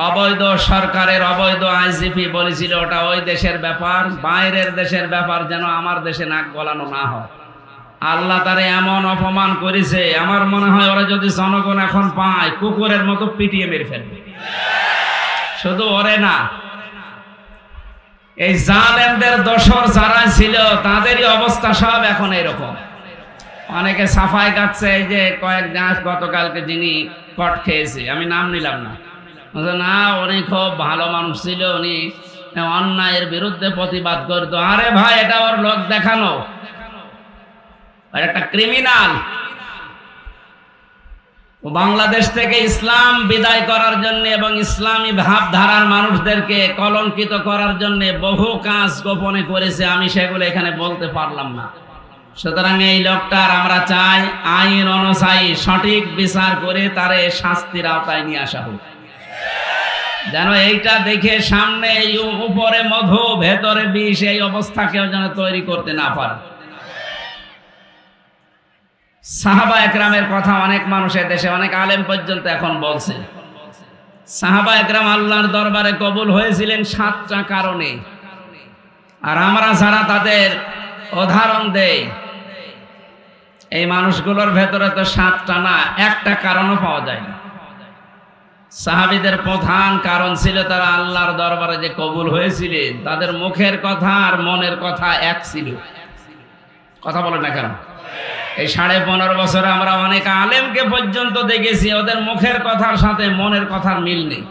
অবৈধ সরকারের অবৈধ আইজিপি বলেছিল ওটা ওই দেশের ব্যাপার, বাইরের দেশের ব্যাপার, যেন আমার দেশে নাক গলানো না হয়। আল্লাহ তারে এমন অপমান করেছে, আমার মনে হয় ওরা যদি জনগণ এখন পায় কুকুরের মতো পিটিয়ে মেরে ফেলবে। শুধু ওরে না, এই জালেমদের দোসর যারা ছিল তাদেরই অবস্থা সব এখন এরকম। অনেকে সাফাই গাচ্ছে, এই যে কয়েক গাছ গতকালকে যিনি কট খেয়েছে, আমি নাম নিলাম না, না উনি খুব ভালো মানুষ ছিল, উনি অন্যায়ের বিরুদ্ধে প্রতিবাদ করতো। আরে ভাই, এটা ওর লোক দেখানো, একটা ক্রিমিনাল। বাংলাদেশ থেকে ইসলাম বিদায় করার জন্য এবং ইসলামী ভাবধারার মানুষদেরকে কলঙ্কিত করার জন্য বহু কাজ গোপনে করেছে, আমি সেগুলো এখানে বলতে পারলাম না। সুতরাং এই লোকটার আমরা চাই আইন অনুযায়ী সঠিক বিচার করে তারে শাস্তির আওতায় নিয়ে আসা হোক, যেন এইটা দেখে সামনে উপরে মধু ভেতরে বিষ, এই অবস্থা কেউ যেন তৈরি করতে না পারে। সাহাবা একরামের কথা অনেক মানুষের দেশে, অনেক আলেম পর্যন্ত এখন বলছে। সাহাবা একরাম আল্লাহর দরবারে কবুল হয়েছিলেন 7টা কারণে, আর আমরা যারা তাদের উদাহরণ দেই, এই মানুষগুলোর ভেতরে তো 7টা না, একটা কারণও পাওয়া যায় না। সাহাবীদের প্রধান কারণ ছিল তারা আল্লাহর দরবারে যে কবুল হয়েছিলেন, তাদের মুখের কথা আর মনের কথা এক ছিল। কথা বলেন না কেন? এই 15.5 বছরে আমরা অনেক আলেমকে পর্যন্ত দেখেছি ওদের মুখের কথার সাথে মনের কথার মিল নেই,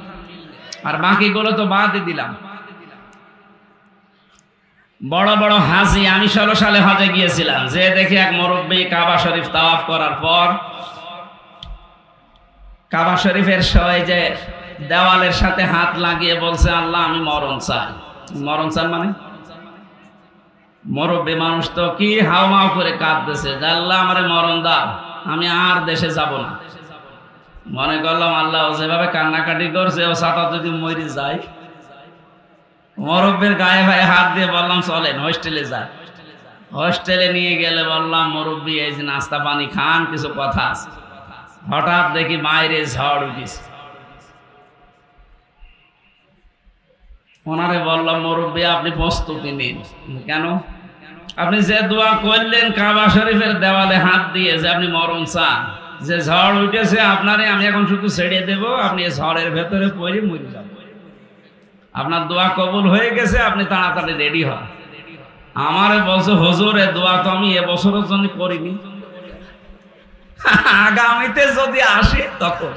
আর বাকিগুলো তো বাদই দিলাম। বড় বড় হাজি, আমি 16 সালে হজে গিয়েছিলাম, যে দেখি এক মুরব্বী কাবা শরীফ তাওয়াফ করার পর কাবা শরীফের যে দেওয়ালের সাথে হাত লাগিয়ে বলছে, আল্লাহ আমি মরণ চাই। মরণ চান মানে? মুরব্বী মানুষ তো কি হাওমাও করে কাঁদতেছে, আল্লাহ আমারে মরণ দাও, আমি আর দেশে যাব না। মনে করলাম আল্লাহ যেভাবে কান্নাকাটি করছে, ও সাথে যদি মরে যায়। মুরব্বীর গায়ে ভাই হাত দিয়ে বললাম চলেন হোস্টেলে যায়। হোস্টেলে নিয়ে গেলে বললাম, মুরব্বী এই যে নাস্তা পানি খান, কিছু কথা আছে। হঠাৎ দেখি বাইরে ঝড় উঠেছে। ওনারে বললাম, মুরব্বী আপনি প্রস্তুতি নিন। কেন? আপনি যে দোয়া করলেন কাবা শরীফের দেওয়ালে হাত দিয়ে, যে আপনি মরণ চান, যে ঝড় উঠেছে আপনারে আমি এখন শুধু ছেড়ে দেব, আপনি ঝড়ের ভেতরে পড়ে মরে যাবেন। আপনার দোয়া কবুল হয়ে গেছে, আপনি তাড়াতাড়ি রেডি হন। আমারে বলছে, হুজুর এ দোয়া তো আমি এবছরের জন্য করিনি, আগামীতে যদি আসে তখন।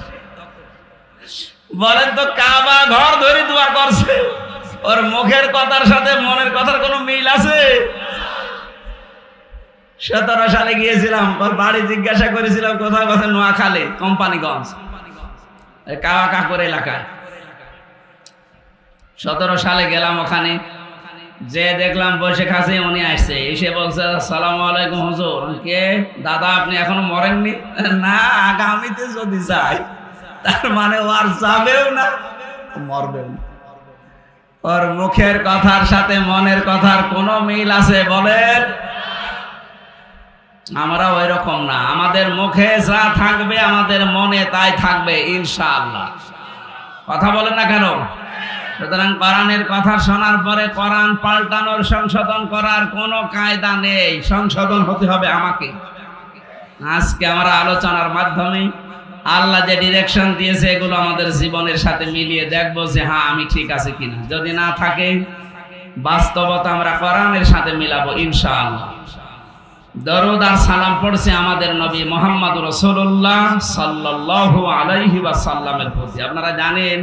বলেন তো, কাবা ঘর ধরে দোয়া করছে, ওর মুখের কথার সাথে মনের কথার কোনো মিল আছে? 17 সালে গিয়েছিলাম, ওর বাড়ি জিজ্ঞাসা করেছিলাম কোথায়, কোথায়? নোয়াখালী, কোম্পানিগঞ্জ, কাওয়া কাকুর এলাকায়। 17 সালে গেলাম ওখানে, যে দেখলাম বসে খাসি, উনি আসছে, এসে বলছে আসসালামু আলাইকুম হুজুর। কে? দাদা আপনি এখনো মরেননি? না, আগামীতে যদি যাই। তার মানে ও আর যাবেও না, মরবেও না। ওর মুখের কথার সাথে মনের কথার কোনো মিল আছে বলেন? আমরা ওই রকম না, আমাদের মুখে যা থাকবে আমাদের মনে তাই থাকবে ইনশাআল্লাহ। কথা বলেন না কেন? সুতরাং কোরআনের কথা শোনার পরে কোরআন পাল্টানোর, সংশোধন করার কোনো কায়দা নেই। সংশোধন হতে হবে আমাকে। আজকে আমরা আলোচনার মাধ্যমে আল্লাহ যে ডিরেকশন দিয়েছে এগুলো আমাদের জীবনের সাথে মিলিয়ে দেখবো যে হ্যাঁ আমি ঠিক আছে কিনা। যদি না থাকে বাস্তবতা আমরা কোরআনের সাথে মিলাবো ইনশাআল্লাহ। দরুদ আর সালাম পড়ছে আমাদের নবী মুহাম্মদ রাসূলুল্লাহ সাল্লাল্লাহু আলাইহি ওয়াসাল্লামের প্রতি। আপনারা জানেন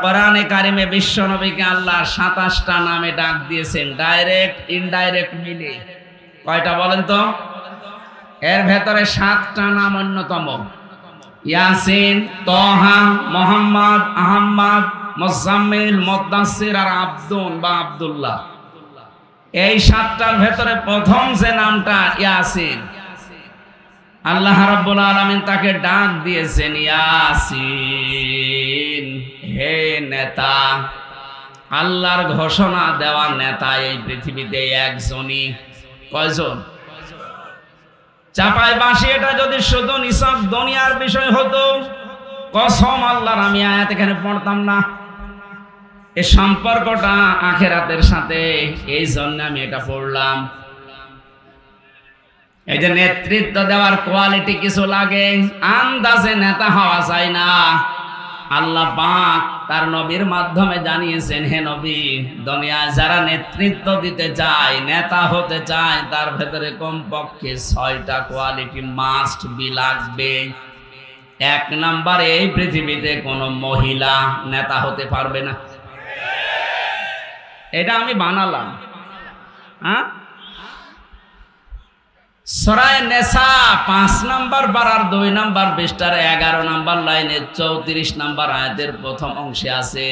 কোরআনে কারিমে বিশ্ব নবীকে আল্লাহ 27টা নামে ডাক দিয়েছেন, ডাইরেক্ট ইনডাইরেক্ট মিলে। কয়টা বলেন তো? এর ভেতরে 7টা নাম অন্যতম। ইয়াসিন, তহা, মুহাম্মদ, আহমদ, মুজাম্মিল, মুদাসসির আর আব্দুন বা আব্দুল্লাহ। এই 7টার ভেতরে প্রথম যে নামটা ইয়াসিন, আল্লাহ রাব্বুল আলামিন তাকে ডাক দিয়েছেন ইয়াসিন, হে নেতা। আল্লাহর ঘোষণা দেওয়া নেতা এই পৃথিবীতে একজনই। কয়জন? চাপাই বাঁশি এটা যদি শুধু নিছক দুনিয়ার বিষয় হতো, কসম আল্লাহর আমি আয়াত এখানে পড়তাম না। এই সম্পর্কটা আখিরাতের সাথে, এই জন্য আমি এটা পড়লাম। এই যে নেতৃত্ব দেওয়ার কোয়ালিটি কিছু লাগে, আন্দাজে নেতা হওয়া যায় না। আল্লাহ পাক তার নবীর মাধ্যমে জানিয়েছেন, হে নবী, দুনিয়ায় যারা নেতৃত্ব দিতে চায়, নেতা হতে চায়, তার ভেতরে কমপক্ষে 6টা কোয়ালিটি মাস্ট বি লাগবে। 1 নম্বরে এই পৃথিবীতে কোনো মহিলা নেতা হতে পারবে না। এটা আমি বানালাম। হ্যাঁ, সূরা নেসা 5 নম্বর পারার 2 নম্বর পৃষ্ঠার 11 নম্বর লাইনে 34 নম্বর আয়াতের প্রথম অংশে আছে।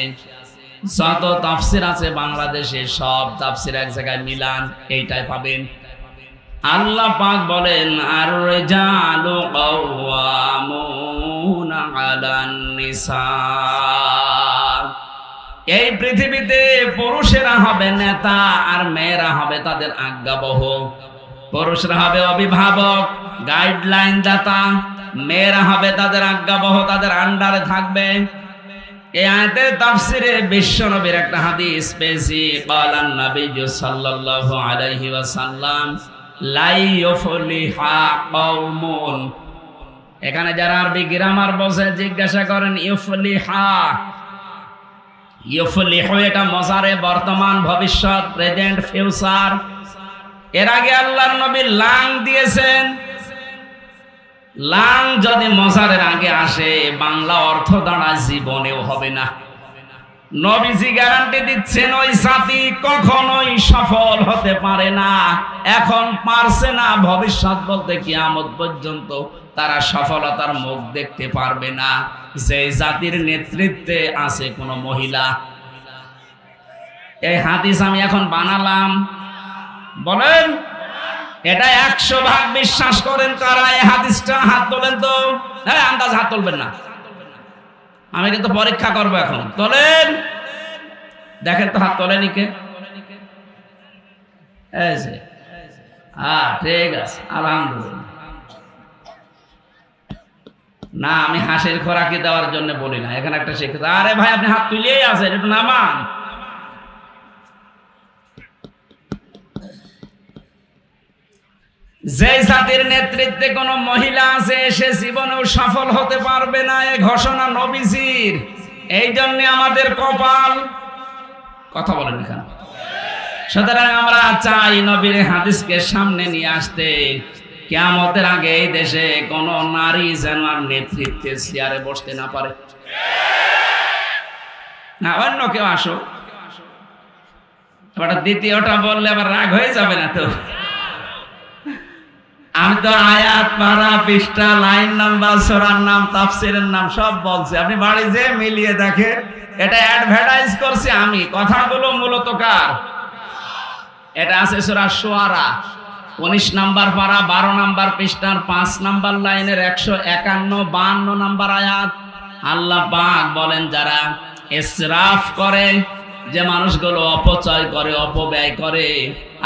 যত তাফসীর আছে বাংলাদেশে সব তাফসীর এক জায়গায় মিলান, এইটাই পাবেন। আল্লাহ পাক বলেন, আর রিজালু কাওয়ামুনা আলান নিসা। এই পৃথিবীতে পুরুষেরা হবে নেতা আর মেয়েরা হবে তাদের আজ্ঞাবহ। পুরুষরা হবে অভিভাবক, গাইডলাইন দাতা, মেয়েরা হবে তাদের আজ্ঞাবহ, তাদের আন্ডারে থাকবে। এই আয়াতের তাফসিরে বিশ্ব নবীর একটা হাদিস পেয়েছি, ক্বালান নবী সাল্লাল্লাহু আলাইহি ওয়াসাল্লাম লা ইউফলিহা কওমুন। এখানে যারা আরবি গ্রামার বোঝে জিজ্ঞাসা করেন ইউফলিহা, ইউফলিহু এটা মজারে, বর্তমান, ভবিষ্যৎ, প্রেজেন্ট, ফিউচার। এর আগে আল্লাহর নবী লাং দিয়েছেন। লাং যদি মজারের আগে আসে, বাংলা অর্থ দাঁড়ায় জীবনেও হবে না। নবীজি গ্যারান্টি দিচ্ছেন ওই জাতি কখনোই সফল হতে পারে না, এখন পারছে না, ভবিষ্যৎ বলতে কিয়ামত পর্যন্ত তারা সফলতার মুখ দেখতে পারবে না যে জাতির নেতৃত্বে আছে কোনো মহিলা। এই হাদিস আমি এখন বানালাম। বলেন এটা 100 ভাগ বিশ্বাস করেন কারা এই হাদিসটা? হাত তোলেন তো। হ্যাঁ, আন্দাজ হাত তুলবেন না, আমি কিন্তু পরীক্ষা করব এখন। তোলেন, দেখেন তো হাত তোলেনি কে? ঠিক আছে, আলহামদুলিল্লাহ। না, আমি হাঁসের খোরাকি দেওয়ার জন্য বলি না, এখানে একটা শিখতে। আরে ভাই, আপনি হাত তুলিয়েই আছেন, একটু নামান। যে জাতির নেতৃত্বে কোন মহিলা আছে সে জীবনেও সফল হতে পারবে না, এই ঘোষণা নবীজির। এই জন্য আমাদের কপাল। কথা বলেন এখানে। সুতরাং আমরা চাই নবীর হাদিসকে সামনে নিয়ে আসতে। কিয়ামতের আগে এই দেশে কোন নারী যেন আর নেতৃত্বের চেয়ারে বসতে না পারে। না, অন্য কেউ আসো, এবার দ্বিতীয়টা বললে আবার রাগ হয়ে যাবে না তো? আমি তো আয়াত পারা পৃষ্ঠা লাইন নাম্বার সূরার নাম তাফসীরের নাম সব বলছি, আপনি বাড়ি যে মিলিয়ে দেখেন। এটা অ্যাডভার্টাইজ করছি আমি, কথাগুলো মূলত কার? এটা আছে সূরা শুআরা 19 নাম্বার পারা 12 নাম্বার পৃষ্ঠার 5 নাম্বার লাইনের 151-52 নাম্বার আয়াত। আল্লাহ পাক বলেন, যারা ইসরাফ করে, যে মানুষগুলো অপচয় করে, অপব্যয় করে,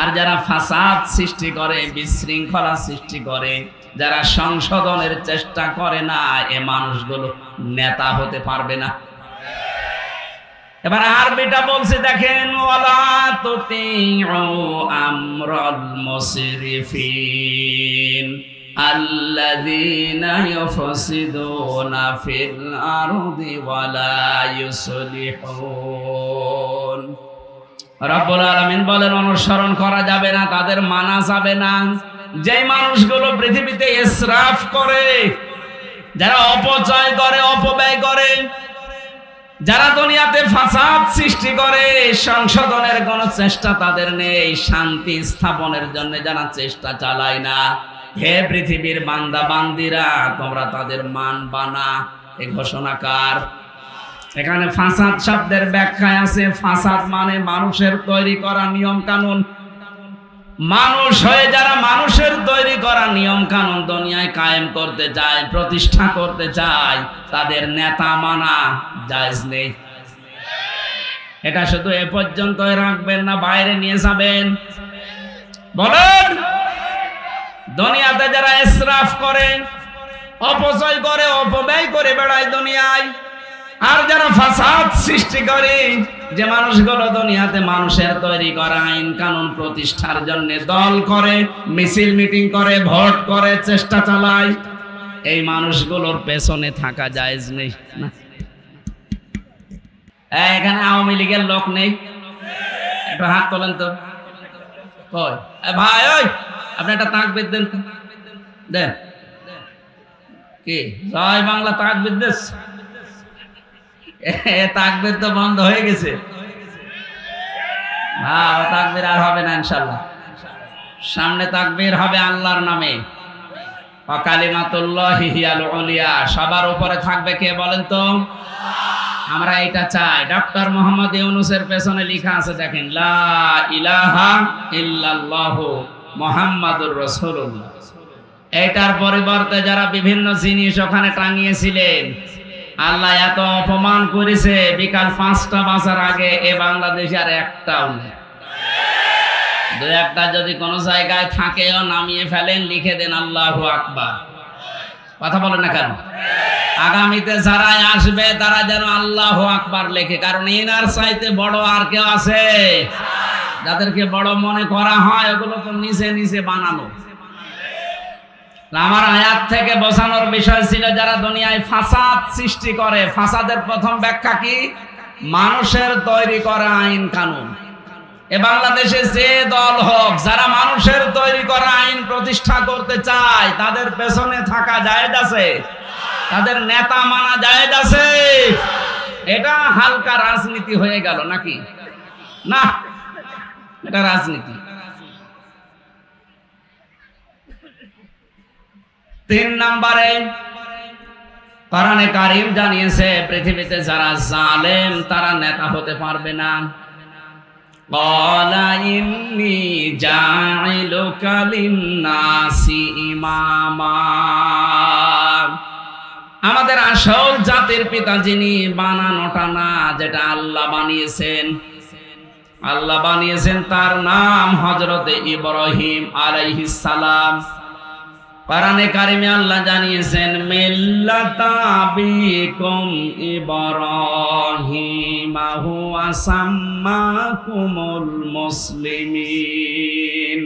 আর যারা ফাসাদ সৃষ্টি করে, বিশৃঙ্খলা সৃষ্টি করে, যারা সংশোধনের চেষ্টা করে না, এ মানুষগুলো নেতা হতে পারবে না। এবার আরবিটা বলছে দেখেন, ওয়ালা তুতিউ আমরাল মুসরিফিন আল্লাযীনা ইউফসিদুনা ফিল আরদি ওয়ালা ইউসলিহুন। রব্বুল আলামিন বলেন, অনুসরণ করা যাবে না, তাদের মানা যাবে না যে মানুষগুলো পৃথিবীতে ইসরাফ করে, যারা অপচয় করে, অপব্যয় করে, যারা দুনিয়াতে ফাসাদ সৃষ্টি করে, সংশোধনের কোনো চেষ্টা তাদের নেই, শান্তি স্থাপনের জন্য যারা চেষ্টা চালায় না। হে পৃথিবীর বান্দা বান্দিরা, তোমরা তাদের মানবা না। এই ঘোষণা কার? এখানে ফাসাদ শব্দের ব্যাখ্যায় আছে, ফাসাদ মানে মানুষের তৈরি করা নিয়ম কানুন। মানুষ হয়ে যারা মানুষের তৈরি করা নিয়ম কানুন দুনিয়ায় কায়েম করতে চায়, প্রতিষ্ঠা করতে চায়, তাদের নেতা মানা জায়েজ নেই। এটা শুধু এ পর্যন্তই রাখবেন না, বাইরে নিয়ে যাবেন? বলেন, দুনিয়াতে যারা ইসরাফ করে, অপচয় করে, অপব্যয় করে বেড়ায় দুনিয়ায়, আর যারা ফাসাদ সৃষ্টি করে, যে মানুষগুলো দুনিয়াতে মানুষের তৈরি করা আইন কানুন প্রতিষ্ঠার জন্য দল করে, মিছিল মিটিং করে, ভোট করে, চেষ্টা চালায়, এই মানুষগুলোর পেছনে থাকা জায়েজ নেই না। এখানে আওয়ামী লীগের লোক নেই? একটু হাত তোলেন তো। কই ভাই, ওই আপনি একটা তাকবীর দেন তো, দেন। কি জয় বাংলা তাকবীর দেশ? তাকবীর তো বন্ধ হয়ে গেছে। হ্যাঁ, তাকবীর আর হবে না ইনশাআল্লাহ। সামনে তাকবীর হবে আল্লাহর নামে। কালিমাতুল্লাহি হিয়াল উলিয়া, সবার উপরে থাকবে কে বলেন তো? আমরা এটা চাই। ডক্টর মোহাম্মদ ইউনূসের পেছনে লেখা আছে দেখেন, লা ইলাহা ইল্লাল্লাহু মুহাম্মাদুর রাসূলুল্লাহ। এটার পরিবর্তে যারা বিভিন্ন জিনিস ওখানে টাঙিয়েছিলেন, আল্লাহ এত অপমান করেছে, বিকাল 5টা বাজার আগে এ বাংলাদেশে আর একটাও নেই। দু একটা যদি কোনো জায়গায় থাকেও নামিয়ে ফেলেন, লিখে দেন আল্লাহু আকবার। কথা বলেন না কেন? আগামীতে যারা আসবে তারা যেন আল্লাহু আকবার লেখে, কারণ এনার চাইতে বড় আর কেউ আছে? যাদেরকে বড় মনে করা হয় ওগুলো তো নিচে নিচে বানানো। আমার আয়াত থেকে বোঝানোর বিষয় ছিল, যারা দুনিয়ায় ফাসাদ সৃষ্টি করে, ফাসাদের প্রথম ব্যাখ্যা কি? মানুষের তৈরি করা আইন কানুন। এ বাংলাদেশে যে দল হোক, যারা মানুষের তৈরি করা আইন প্রতিষ্ঠা করতে চায়, তাদের পেছনে থাকা জায়েজ আছে, তাদের নেতা মানা জায়েজ আছে। এটা হালকা রাজনীতি হয়ে গেল নাকি? না, এটা রাজনীতি। 3 নম্বরে কোরআনে কারীম জানিয়েছে, পৃথিবীতে যারা জালেম তারা নেতা হতে পারবে না। ক্বালা ইন্নী জাইলুকা লিন্নাসি ইমামা। আমাদের আসল জাতির পিতা যিনি, বানানোটা না, যেটা আল্লাহ বানিয়েছেন। আল্লাহ বানিয়েছেন, তার নাম হযরতে ইব্রাহিম আলাইহিস সালাম। কোরআনে কারিমে আল্লাহ জানিয়েছেন, মিল্লাতা আবিকুম ইব্রাহিম হুয়া সাম্মাকুমুল মুসলিমিন।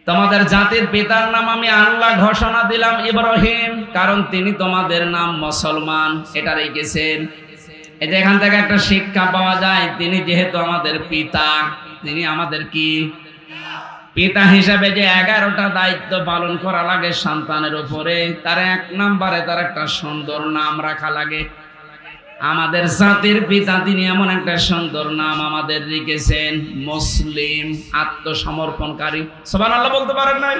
তোমাদের জাতির পিতার নাম আমি আল্লাহ ঘোষণা দিলাম ইব্রাহিম, কারণ তিনি তোমাদের নাম মুসলমান, এটা রেখেছেন। এই যে এখান থেকে একটা শিক্ষা পাওয়া যায়, তিনি যেহেতু আমাদের পিতা, তিনি আমাদের কি? পিতা হিসাবে যে 11টা দায়িত্ব পালন করা লাগে সন্তানের উপরে, তার 1 নম্বরে তার একটা সুন্দর নাম রাখা লাগে। আমাদের জাতির পিতা তিনি এমন একটা সুন্দর নাম আমাদের রেখেছেন, মুসলিম, আত্মসমর্পণকারী। সুবহানাল্লাহ বলতে পারেন নাই?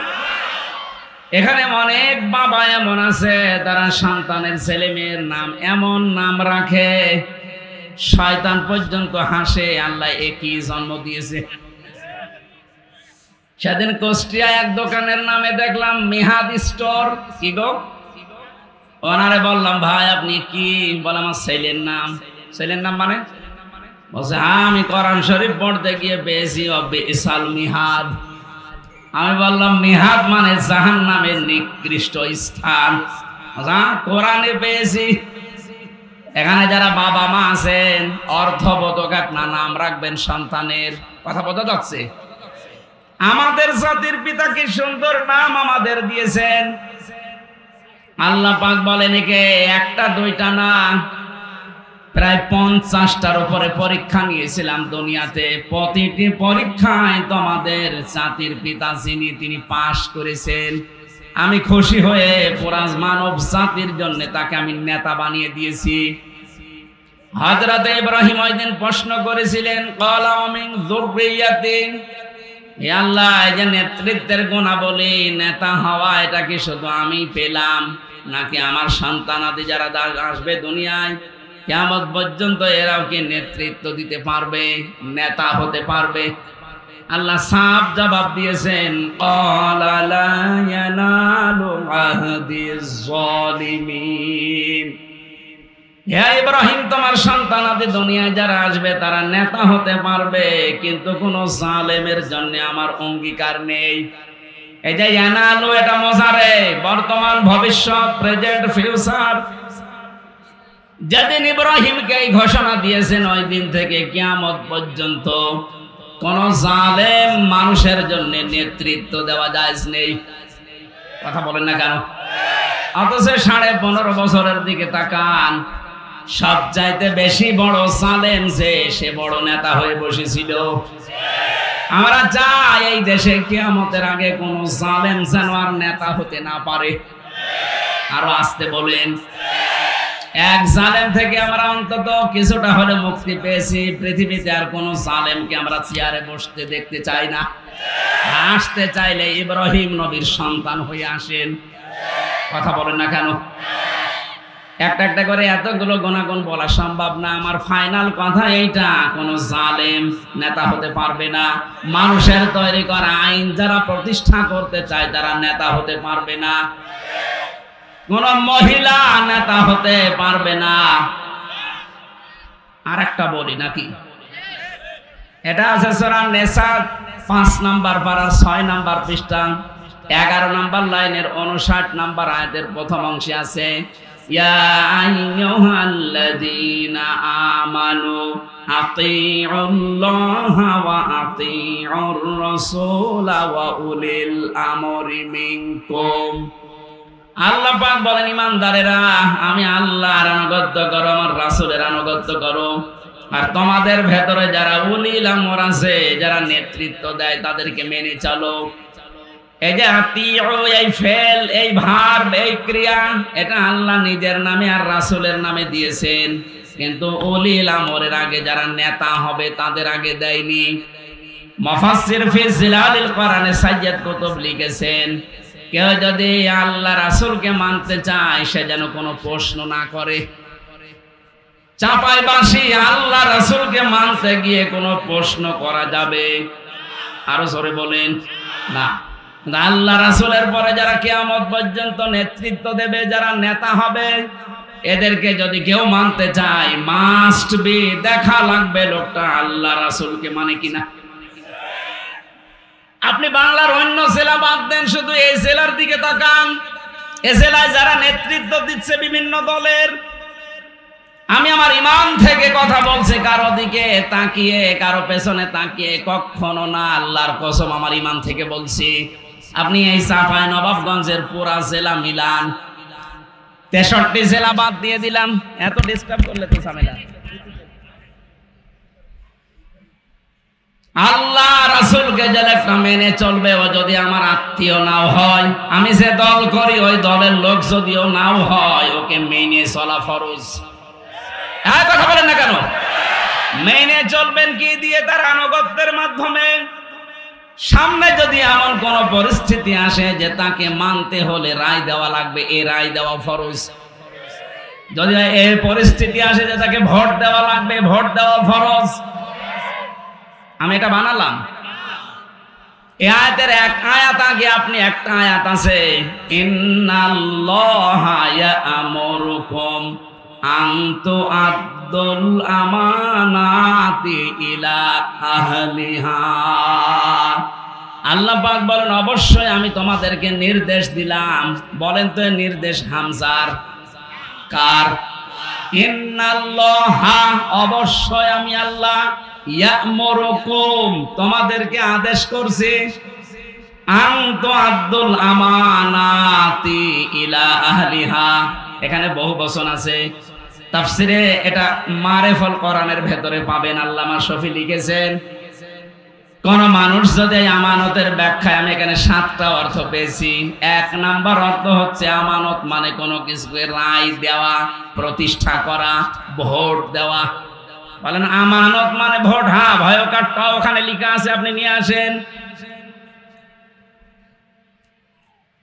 এখানে অনেক বাবা এমন আছে তারা সন্তানের ছেলে মেয়ের নাম এমন নাম রাখে শয়তান পর্যন্ত হাসে, আল্লাহ একই জন্ম দিয়েছে। সেদিন কুষ্টিয়া এক দোকানের নামে দেখলাম মিহাদ স্টোর। কি গো? ওনারে বললাম ভাই আপনি কি? বলে আমার ছেলের নাম। ছেলের নাম মানে? বলছে হ্যাঁ আমি কোরআন শরীফ পড়তে গিয়ে পেয়েছি বিসাল মিহাদ। আমি বললাম মিহাদ মানে জাহান্নামের নিকৃষ্ট স্থান। কোরআনে পেয়েছি। এখানে যারা বাবা মা আছেন অর্থবোধক একটা নাম রাখবেন সন্তানের। কথা বোঝা যাচ্ছে? আমাদের জাতির পিতা কি সুন্দর নাম আমাদের দিয়েছেন। আল্লাহ পাক বলেন একে একটা দুইটা না, প্রায় 50টার উপরে পরীক্ষা নিয়েছিলাম দুনিয়াতে। প্রতিটি পরীক্ষায় তোমাদের জাতির পিতা যিনি তিনি পাশ করেছেন। আমি খুশি হয়ে পুরা মানব জাতির জন্য তাকে আমি নেতা বানিয়ে দিয়েছি। হযরত ইব্রাহিম ওই দিন প্রশ্ন করেছিলেন ক্বালা মিন যুররিয়াতি, হে আল্লাহ এই যে নেতৃত্বের গুণাবলী নেতা হওয়া এটা কি শুধু আমি পেলাম নাকি আমার সন্তানাদি যারা আসবে দুনিয়ায় কিয়ামত পর্যন্ত এরাও কি নেতৃত্ব দিতে পারবে, নেতা হতে পারবে? আল্লাহ সাফ জবাব দিয়েছেন ক্বালা লা ইয়ানালু আহদিজ যালিমিন। হে ইব্রাহিম তোমার সন্তানাদি দুনিয়ায় যারা আসবে তারা নেতা হতে পারবে, কিন্তু কোন জালেমের জন্য আমার অঙ্গীকার নেই। এই যে ইয়ানালু এটা মজারে বর্তমান ভবিষ্যৎ, প্রেজেন্ট ফিউচার। যেদিন ইব্রাহিমকে এই ঘোষণা দিয়েছেন ওই দিন থেকে কিয়ামত পর্যন্ত কোন জালেম মানুষের জন্য নেতৃত্ব দেওয়া জায়েজ নেই। কথা বলেন না কেন? অথচ 15.5 বছরের দিকে তাকান, সবচাইতে বেশি বড় জালেম যে সে বড় নেতা হয়ে বসেছিল। আমরা চাই এই দেশে কিয়ামতের আগে কোন জালেম যেন আর নেতা হতে না পারে। আরো আসতে বলেন। এক জালেম থেকে আমরা অন্তত কিছুটা হলে মুক্তি পেয়েছি। পৃথিবীতে আর কোন জালেমকে আমরা চেয়ারে বসতে দেখতে চাই না। আসতে চাইলে ইব্রাহিম নবীর সন্তান হয়ে আসেন। কথা বলেন না কেন? একটা একটা করে এতগুলো গুণাগুণ বলা সম্ভব না। আমার ফাইনাল কথা এইটা, কোন জালেম নেতা হতে পারবে না। মানুষের তৈরি করা আইন যারা প্রতিষ্ঠা করতে চায় তারা নেতা হতে পারবে না। কোন মহিলা নেতা হতে পারবে না। আর একটা বলি নাকি, এটা আছে সূরা নিসা 5 নম্বর পারা 6 নম্বর পৃষ্ঠা 11 নম্বর লাইনের 59 নম্বর আয়াতের প্রথম অংশে আছে ইয়া আইয়ুহাল্লাযীনা আমানু আতিউল্লাহা ওয়া আতিউর রাসূলা ওয়া উলিল আমরি মিনকুম। আল্লাহ পাক বলেন ইমানদারেরা আমি আল্লাহর আনুগত্য করো, আমার রাসূলের আনুগত্য করো, আর তোমাদের ভেতরে যারা উলিল আমর আছে যারা নেতৃত্ব দেয় তাদেরকে মেনে চলো। এই যে আতিউ, এই ফেল, এই ভার্ব, এই ক্রিয়া এটা আল্লাহ নিজের নামে আর রাসূলের নামে দিয়েছেন, কিন্তু উলিল আমরের আগে যারা নেতা হবে তাদের আগে দেয়নি। মুফাসসির ফি জিলালিল কোরআনে সাইয়্যিদ কুতুব লিখেছেন কেউ যদি আল্লাহ রাসূলকে মানতে চায় সে যেন কোনো প্রশ্ন না করে। চাপাই বাসি আল্লাহ রাসূলকে মানতে গিয়ে কোনো প্রশ্ন করা যাবে? আরো জোরে বলেন না। আল্লাহ রাসূলের পরে যারা কিয়ামত পর্যন্ত নেতৃত্ব দেবে, যারা নেতা হবে, এদেরকে যদি কেউ মানতে চায় মাস্ট বি দেখা লাগবে লোকটা আল্লাহ রাসূলকে মানে কিনা। আপনি বাংলার অন্য জেলা বাদ দেন, শুধু এই জেলার দিকে তাকান। এই জেলায় যারা নেতৃত্ব দিচ্ছে বিভিন্ন দলের, আমি আমার ঈমান থেকে কথা বলছি, কারো দিকে তাকিয়ে কারো পেছনে তাকিয়ে কখনো না, আল্লাহর কসম আমার ঈমান থেকে বলছি। আপনি এই চাঁপাই নবাবগঞ্জের পুরা জেলা মিলান, 63 জেলা বাদ দিয়ে দিলাম, এত ডিস্টার্ব করলে তো ঝামেলা। আল্লাহ রাসূলকে যে একটা মেনে চলবে ও যদি আমার আত্মীয় নাও হয়, আমি যে দল করি ওই দলের লোক যদিও নাও হয়, ওকে মেনে চলা ফরজ। হ্যাঁ, কথা বলেন না কেন? মেনে চলবেন কি দিয়ে? তার আনুগত্যের মাধ্যমে। সামনে যদি এমন কোন পরিস্থিতি আসে যে তাকে মানতে হলে রায় দেওয়া লাগবে, এই রায় দেওয়া ফরজ। যদি এই পরিস্থিতি আসে যে তাকে ভোট দেওয়া লাগবে, ভোট দেওয়া ফরজ। আমি এটা বানালাম। এই আয়াতের এক আয়াত আগে আপনি একটা আয়াত আছে, ইন্নাল্লাহা ইয়া'মুরুকুম আন তু'আদ্দুল আমানাতি ইলা আহলিহা। আল্লাহ পাক বলেন অবশ্যই আমি তোমাদেরকে নির্দেশ দিলাম। বলেন তো নির্দেশ হামজার কার? ইন্নাল্লাহা, অবশ্যই আমি আল্লাহ, ইয়া'মুরুকুম, তোমাদেরকে আদেশ করছি, আন তু'আদ্দুল আমানাতি ইলা আহলিহা। এখানে বহু বচন আছে, তাফসিরে এটা মারেফুল কোরআনের ভেতরে পাবেন। আল্লামা শফি লিখেছেন, কোন মানুষ যদি আমানতের ব্যাখ্যায়, আমি এখানে 7টা অর্থ পেয়েছি। 1 নাম্বার অর্থ হচ্ছে আমানত মানে কোনো কিছুকে রায় দেওয়া, প্রতিষ্ঠা করা, ভোট দেওয়া। বলেন আমানত মানে ভোট? হ্যাঁ, ভয় কার্ডটা ওখানে লেখা আছে, আপনি নিয়ে আসেন।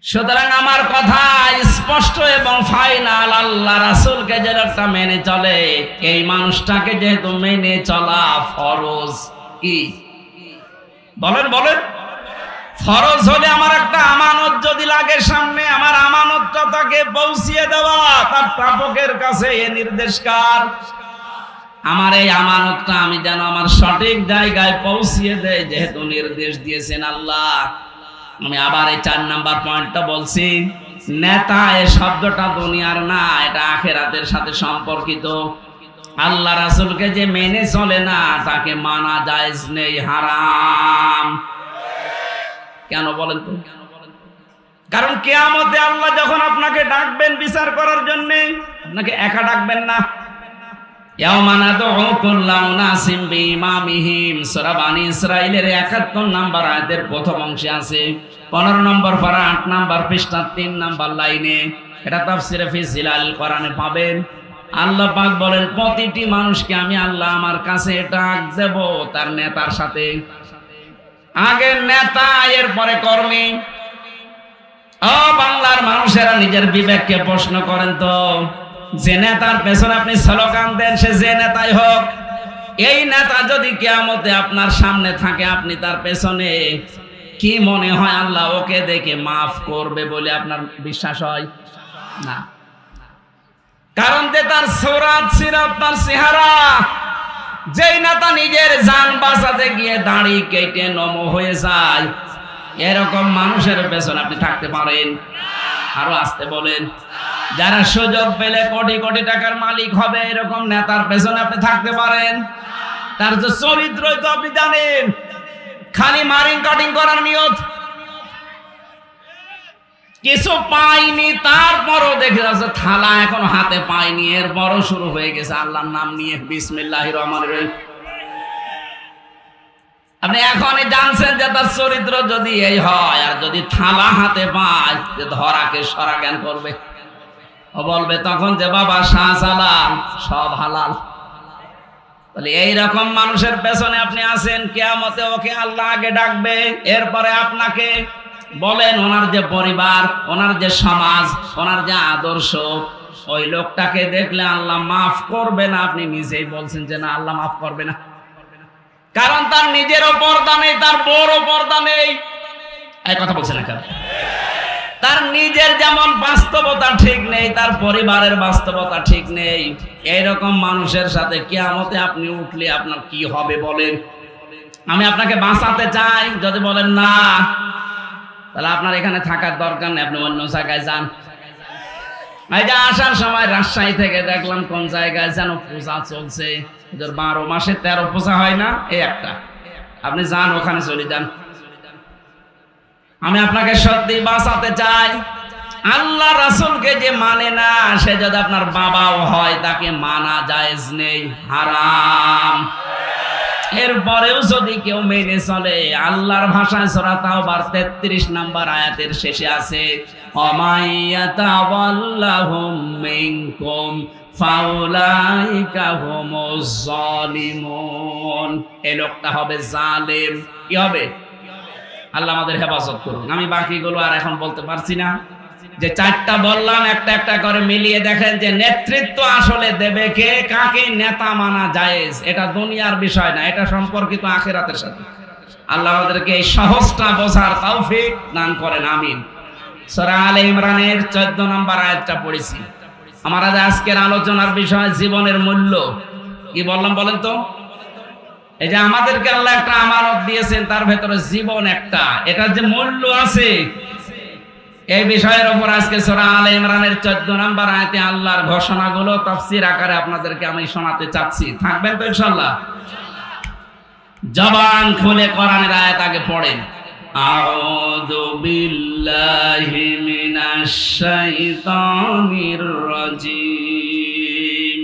সুতরাং আমার কথা স্পষ্ট এবং ফাইনাল, আল্লাহ রাসূলকে যে লোকটা মেনে চলে, এই মানুষটাকে যেহেতু মেনে চলা ফরজ। কি বলেন? বলেন ফরজ হলে আমার একটা আমানত যদি লাগে সামনে, আমার আমানতটা তাকে পৌঁছিয়ে দেওয়া, তার প্রাপকের কাছে। এ নির্দেশ কার? আমার এই আমানতটা আমি যেন আমার সঠিক জায়গায় পৌঁছিয়ে দেয়, যেহেতু নির্দেশ দিয়েছেন আল্লাহ। আমি আবার এই 4 নাম্বার পয়েন্টটা বলছি, নেতা এই শব্দটা দুনিয়ার না, এটা আখিরাতের সাথে সম্পর্কিত। আল্লাহ রাসূলকে যে মেনে চলে না, তাকে মানা জায়েজ নেই, হারাম। কেন বলেন তো? কারণ কিয়ামতে আল্লাহ যখন আপনাকে ডাকবেন বিচার করার জন্য, আপনাকে একা ডাকবেন না। ইয়াওমা নাদউ কুল্লা উনাসিম বিইমামিহিম, সূরা বানী ইসরাঈলের ৭১ নাম্বার আয়াতের প্রথম অংশে আছে, 15 নম্বর পারা 8 নাম্বার পৃষ্ঠা 3 নাম্বার লাইনে। এটা তাফসিরে ফি জিলাল কোরআনে পাবেন। আল্লাহ পাক বলেন প্রতিটি মানুষকে আমি আল্লাহ আমার কাছে ডাক দেব তার নেতার সাথে। আগে নেতা, এরপরে কর্মী। ও বাংলার মানুষেরা নিজের বিবেককে প্রশ্ন করেন তো, যে নেতার পেছনে আপনি স্লোগান দেন, সে যে নেতাই হোক, এই নেতা যদি কিয়ামতে আপনার সামনে থাকে, আপনি তার পেছনে, কি মনে হয় আল্লাহ ওকে দেখে মাফ করবে বলে আপনার বিশ্বাস হয়? না। কারণ যে তার সূরাত, সিরাত, তার চেহারা, যেই নেতা নিজের জান বাঁচাতে গিয়ে দাড়ি কেটে নম হয়ে যায়, এরকম মানুষের পেছনে আপনি থাকতে পারেন? আরো আসতে বলেন। যারা সুযোগ পেলে কোটি কোটি টাকার মালিক হবে, এরকম নেতার পেছনে আপনি থাকতে পারেন? তার যে চরিত্রই তো আপনি জানেন, খালি মারিং কাটিং করার নিয়ত। কিছু পাইনি, তারপরও দেখে যাচ্ছে থালা এখন হাতে পাইনি, এরপরও শুরু হয়ে গেছে আল্লাহর নাম নিয়ে, বিসমিল্লাহির রহমানির রহিম। আপনি এখনই জানছেন যে তার চরিত্র যদি এই হয়, আর যদি থালা হাতে পায়, যে ধরাকে সরা জ্ঞান করবে, ও বলবে তখন যে বাবা শাহজালাল সব হালাল। তাহলে এইরকম মানুষের পেছনে আপনি আছেন, কিয়ামতে ওকে আল্লাহ আগে ডাকবে, এরপরে আপনাকে। বলেন ওনার যে পরিবার, ওনার যে সমাজ, ওনার যে আদর্শ, ওই লোকটাকে দেখলে আল্লাহ মাফ করবে না। আপনি নিজেই বলছেন যে না, আল্লাহ মাফ করবে না, কারণ তার নিজেরও পর্দা নেই, তার বড় পর্দা নেই। এই কথা বলছেন না কেন? তার নিজের যেমন বাস্তবতা ঠিক নেই, তার পরিবারের বাস্তবতা ঠিক নেই। এইরকম মানুষের সাথে কিয়ামতে আপনি উঠলে আপনার কি হবে বলেন? আমি আপনাকে বাঁচাতে চাই, যদি বলেন না, তাহলে আপনার এখানে থাকার দরকার নেই, আপনি অন্য জায়গায় যান। এই যে আসার সময় রাজশাহী থেকে দেখলাম কোন জায়গায় যেন পূজা চলছে, 12 মাসে 13 পূজা হয় না, এই একটা। আপনি যান, ওখানে চলে যান। আমি আপনাকে সত্যি বাঁচাতে চাই। আল্লাহ রাসূলকে যে মানে না, সে যদি আপনার বাবাও হয়, তাকে মানা জায়েজ নেই, হারাম। এরপরেও যদি কেউ মেনে চলে, আল্লাহর ভাষায় সূরা তাওবার 33 নাম্বার আয়াতের শেষে আছে, অমাইয়াতাওয়াল্লাহুম মিনকুম ফাউলাইকা হুমুজ জালিমুন। এই লোকটা হবে জালেম। কি হবে? আল্লাহ আমাদের হেফাজত করুন। আমি বাকিগুলো আর এখন বলতে পারছি না। যে চারটা বললাম, একটা একটা করে মিলিয়ে দেখেন যে নেতৃত্ব আসলে দেবে কে, কাকে নেতা মানা জায়েজ। এটা দুনিয়ার বিষয় না, এটা সম্পর্কিত আখিরাতের সাথে। আল্লাহ আমাদেরকে এই সহজটা বোঝার তৌফিক দান করেন, আমিন। সূরা আলে ইমরানের 14 নম্বর আয়াতটা পড়েছি। আমার আজকের আলোচনার বিষয় জীবনের মূল্য। কি বললাম বলেন তো? এই যে আমাদেরকে আল্লাহ একটা আমানত দিয়েছেন, তার ভেতরে জীবন একটা, এটার যে মূল্য আছে, এই বিষয়ের উপর আজকে সূরা আলে ইমরানের 14 নম্বর আয়াতে আল্লাহর ঘোষণাগুলো তাফসীর আকারে আপনাদেরকে আমি শোনাতে চাচ্ছি। থাকবেন তো ইনশাআল্লাহ? জবান খুলে কোরআনের আয়াত আগে পড়েন। আউযু বিল্লাহি মিনাশ শাইতানির রাজীম।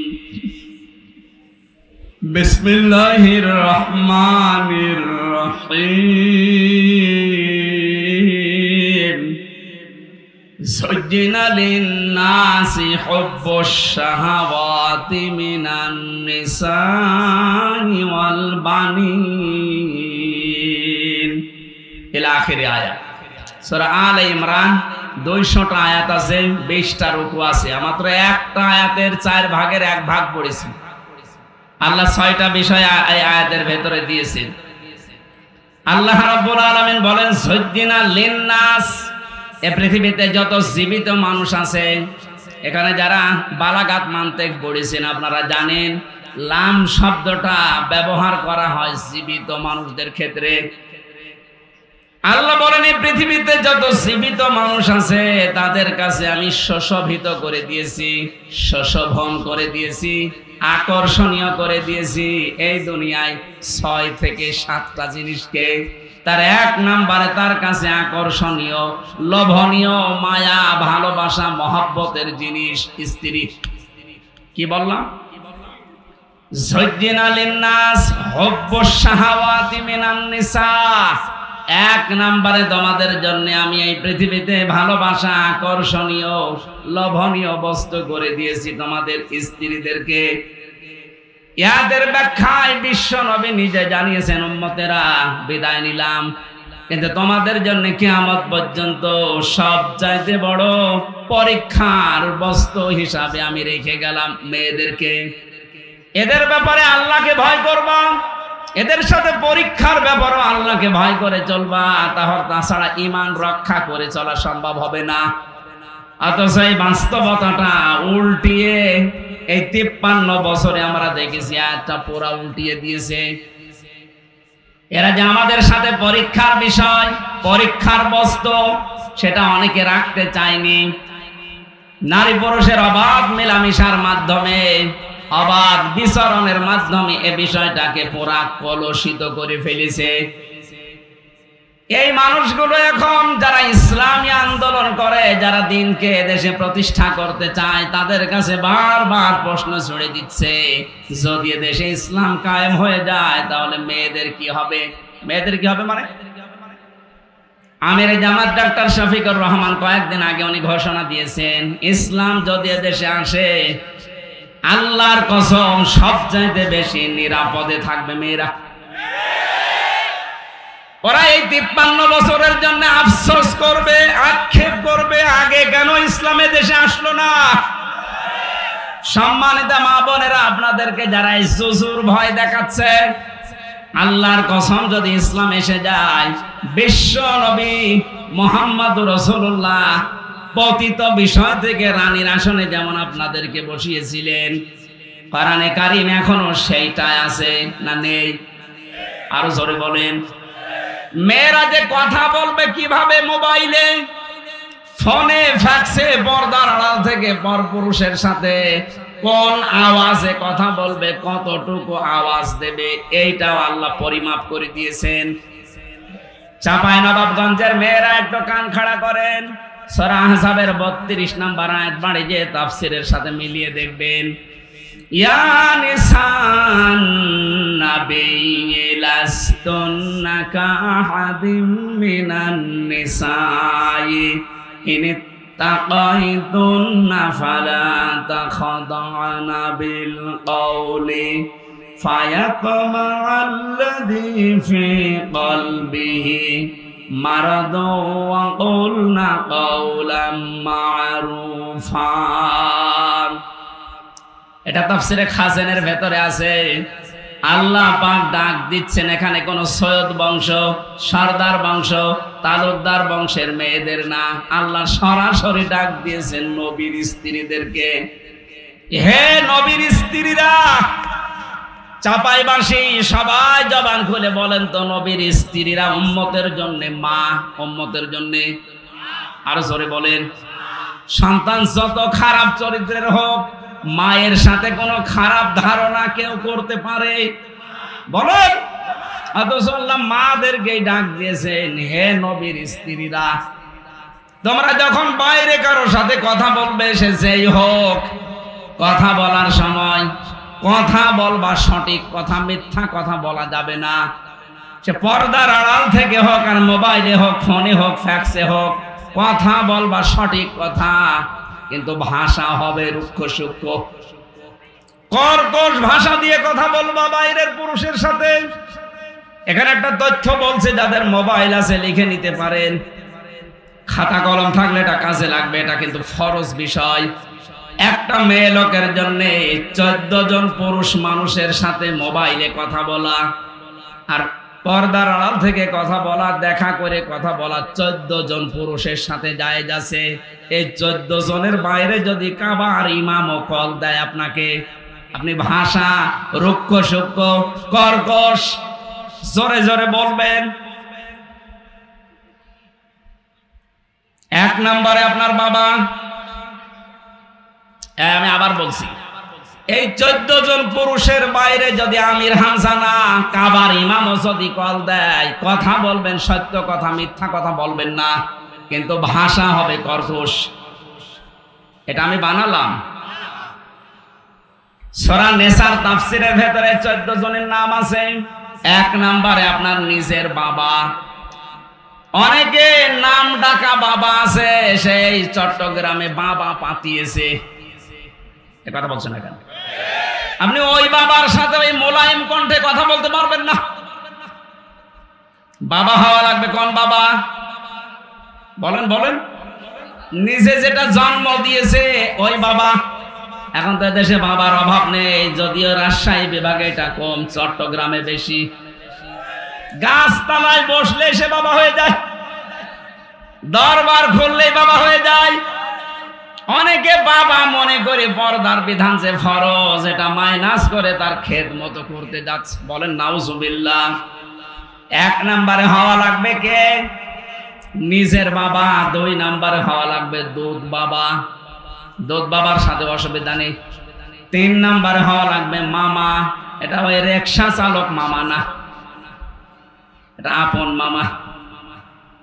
বিসমিল্লাহির রহমানির রহিম। زين للناس حب الشهوات من النساء والبنين إلى آخر آية। সূরা আলে ইমরান 200টা আয়াত আছে, 20টা রুকু আছে। মাত্র একটা আয়াতের 4 ভাগের 1 ভাগ পড়েছি। আল্লাহ 6টা বিষয় এই আয়াতের ভেতরে দিয়েছেন। আল্লাহ রাব্বুল আলামিন বলেন যুজ্জিনা লিন্নাস, এই পৃথিবীতে যত জীবিত মানুষ আছে, এখানে যারা বালাগাত মানতেক পড়েছেন আপনারা জানেন লাম শব্দটা ব্যবহার করা হয় জীবিত মানুষদের ক্ষেত্রে। আল্লাহ বলেন এই পৃথিবীতে যত জীবিত মানুষ আছে তাদের কাছে আমি সুশোভিত করে দিয়েছি, সুশোভন করে দিয়েছি, আকর্ষণীয় করে দিয়েছি। এই দুনিয়ায় 6 থেকে 7টা জিনিসকে তার 1 নম্বরে তার কাছে আকর্ষণীয়, লোভনীয়, মায়া, ভালোবাসা, মহব্বতের জিনিস স্ত্রী। কি বললাম? যুজ্জিনা লিন্নাস হুব্বুশ শাহাওয়াতি মিনান নিসা। 1 নম্বরে তোমাদের জন্য আমি এই পৃথিবীতে ভালোবাসা, আকর্ষণীয়, লোভনীয় বস্তু করে দিয়েছি তোমাদের স্ত্রীদেরকে। ইয়াদের ব্যাখ্যায় বিশ্ব নবী নিজে জানিয়েছেন, উম্মতেরা বিদায় নিলাম, কিন্তু তোমাদের জন্য কিয়ামত পর্যন্ত সবচাইতে বড় পরীক্ষার বস্তু হিসাবে আমি রেখে গেলাম মেয়েদেরকে। এদের ব্যাপারে আল্লাহকে ভয় করবা, এদের সাথে পরীক্ষার ব্যাপারে আল্লাহকে ভয় করে চলবা, তাছাড়া ঈমান রক্ষা করে চলা সম্ভব হবে না। অথচ এই বাস্তবতাটা উল্টিয়ে এই 53 বছরে আমরা দেখেছি একটা পুরা উল্টিয়ে দিয়েছে। এরা যে আমাদের সাথে পরীক্ষার বিষয়, পরীক্ষার বস্তু, সেটা অনেকে রাখতে চায়নি। নারী পুরুষের অবাধ মেলামেশার মাধ্যমে, অবাধ বিচরণের মাধ্যমে এ বিষয়টাকে পুরা কলুষিত করে ফেলেছে। এই মানুষগুলো এখন যারা ইসলামী আন্দোলন করে, যারা দিনকে দেশে প্রতিষ্ঠা করতে চায়, তাদের কাছে বারবার প্রশ্ন ছড়ে দিচ্ছে, যদি দেশে ইসলাম কায়েম হয়ে যায় তাহলে মেয়েদের কি হবে? মেয়েদের কি হবে মানে? আমির জামাত ডাক্তার শফিকুর রহমান কয়েকদিন আগে উনি ঘোষণা দিয়েছেন, ইসলাম যদি দেশে আসে আল্লাহর কসম সবচাইতে বেশি নিরাপদে থাকবে মেয়েরা। ওরা এই 53 বছরের জন্য আফসোস করবে, আক্ষেপ করবে, আগে কেন ইসলামে দেশে আসলো না। সম্মানিত মা বোনেরা, আপনাদেরকে যারা এই জুজুর ভয় দেখাচ্ছে, আল্লাহর কসম যদি ইসলাম এসে যায়, বিশ্ব নবী মুহাম্মদুর রাসূলুল্লাহ পতিত বিষয় থেকে রানীর আসনে যেমন আপনাদেরকে বসিয়েছিলেন, কোরআনে কারীম এখনো সেইটাই আছে না নেই? আরো জোরে বলেন। মেয়েরা যে কথা বলবে কিভাবে, মোবাইলে, ফোনে, ফ্যাক্সে, পর্দার আড়াল থেকে পরপুরুষের সাথে কোন আওয়াজে কথা বলবে, কতটুকু আওয়াজ দেবে, এইটাও আল্লাহ পরিমাপ করে দিয়েছেন। চাঁপাইনবাবগঞ্জের মেয়েরা একটু কান খাড়া করেন, সূরা আহজাবের 32 নম্বর আয়াত বাড়ি যে তাফসীরের সাথে মিলিয়ে দেখবেন। ইয়া নিসান নাবিয়্যি লাস্তুন্না কাহাদিম মিনান নিসাই ইন তাকাইতুন্না ফালা তাখদা'না বিল কওলি ফায়াতমা'আল্লাযী ফী কলবিহি মারাদু ওয়া কুলনা কাওলাম মা'রুফা। এটা তাফসীরে খাজানের ভেতরে আছে। আল্লাহ পাক ডাক দিচ্ছেন এখানে কোন সৈয়দ বংশ, সরদার বংশ, তালুকদার বংশের মেয়েদের না, আল্লাহ সরাসরি ডাক দিয়েছেন নবীর স্ত্রীদেরকে। হে নবীর স্ত্রীরা, চাপাইবাসী সবাই জবান খুলে বলেন তো, নবীর স্ত্রীরা উম্মতের জন্য মা, উম্মতের জন্য আরো জোরে বলেন। সন্তান যত খারাপ চরিত্রের হোক, মায়ের সাথে কোনো খারাপ ধারণা কেউ করতে পারে? বলেন। অথচ আল্লাহ মাদেরকে ডাক দিয়েছেন, হে নবীর স্ত্রীরা, তোমরা যখন বাইরে কারো সাথে কথা বলবে, সে যেই হোক, কথা বলার সময় কথা বলবা সঠিক কথা, মিথ্যা কথা বলা যাবে না। সে পর্দার আড়াল থেকে হোক, আর মোবাইলে হোক, ফোনে হোক, ফ্যাক্সে হোক, কথা বলবা সঠিক কথা, কিন্তু ভাষা হবে রুক্ষ সূক্ষ্ম, কর্কশ ভাষা দিয়ে কথা বলবা বাইরের পুরুষের সাথে। এখানে একটা তথ্য বলছে, যাদের মোবাইল আছে লিখে নিতে পারেন, খাতা কলম থাকলে এটা কাজে লাগবে, এটা কিন্তু ফরজ বিষয়। একটা মেয়ে লোকের জন্য 14 জন পুরুষ মানুষের সাথে মোবাইলে কথা বলা, আর পর্দার আড়াল থেকে কথা বলা, দেখা করে কথা বলা 14 জন পুরুষের সাথে জায়েজ আছে। এই 14 জনের বাইরে যদি কাবার ইমামও কল দেয় আপনাকে, আপনি ভাষা রুক্ষ সূক্ষ্ম কর্কশ জোরে জোরে বলবেন। এক নম্বরে আপনার বাবা, আমি আবার বলছি, এই 14 জন পুরুষের বাইরে যদি আমির হামজা না, কাবার ইমামও যদি কল দেয়, কথা বলবেন সত্য কথা, মিথ্যা কথা বলবেন না, কিন্তু ভাষা হবে কর্কশ। এটা আমি বানালাম। সূরা নেসার তাফসীরের ভেতরে 14 জনের নাম আছে। এক নম্বরে আপনার নিজের বাবা। অনেকে নাম ডাকা বাবা আছে, সেই চট্টগ্রামে বাবা পাতিয়েছে, এ কথা বলছেন না কেন? আপনি ওই বাবার সাথে ওই মোলায়েম কণ্ঠে কথা বলতে পারবেন না। বাবা হওয়া লাগবে কোন বাবা? বলেন বলেন। নিজে যেটা জন্ম দিয়েছে ওই বাবা। এখন তো দেশে বাবার অভাব নেই, যদিও রাজশাহী বিভাগে এটা কম, চট্টগ্রামে বেশি। গাছতলায় বসলে সে বাবা হয়ে যায়, দরবার খুললেই বাবা হয়ে যায়। অনেকে বাবা মনে করে পর্দার বিধান যে ফরজ, এটা মাইনাস করে তার খেদমত করতে যাচ্ছে। বলেন নাউজুবিল্লাহ। এক নম্বরে হওয়া লাগবে কে? নিজের বাবা। 2 নম্বরে হওয়া লাগবে দুধ বাবা। দুধ বাবার সাথে অসুবিধা নেই। 3 নম্বরে হওয়া লাগবে মামা। এটা ওই রিকশা চালক মামা না, এটা আপন মামা।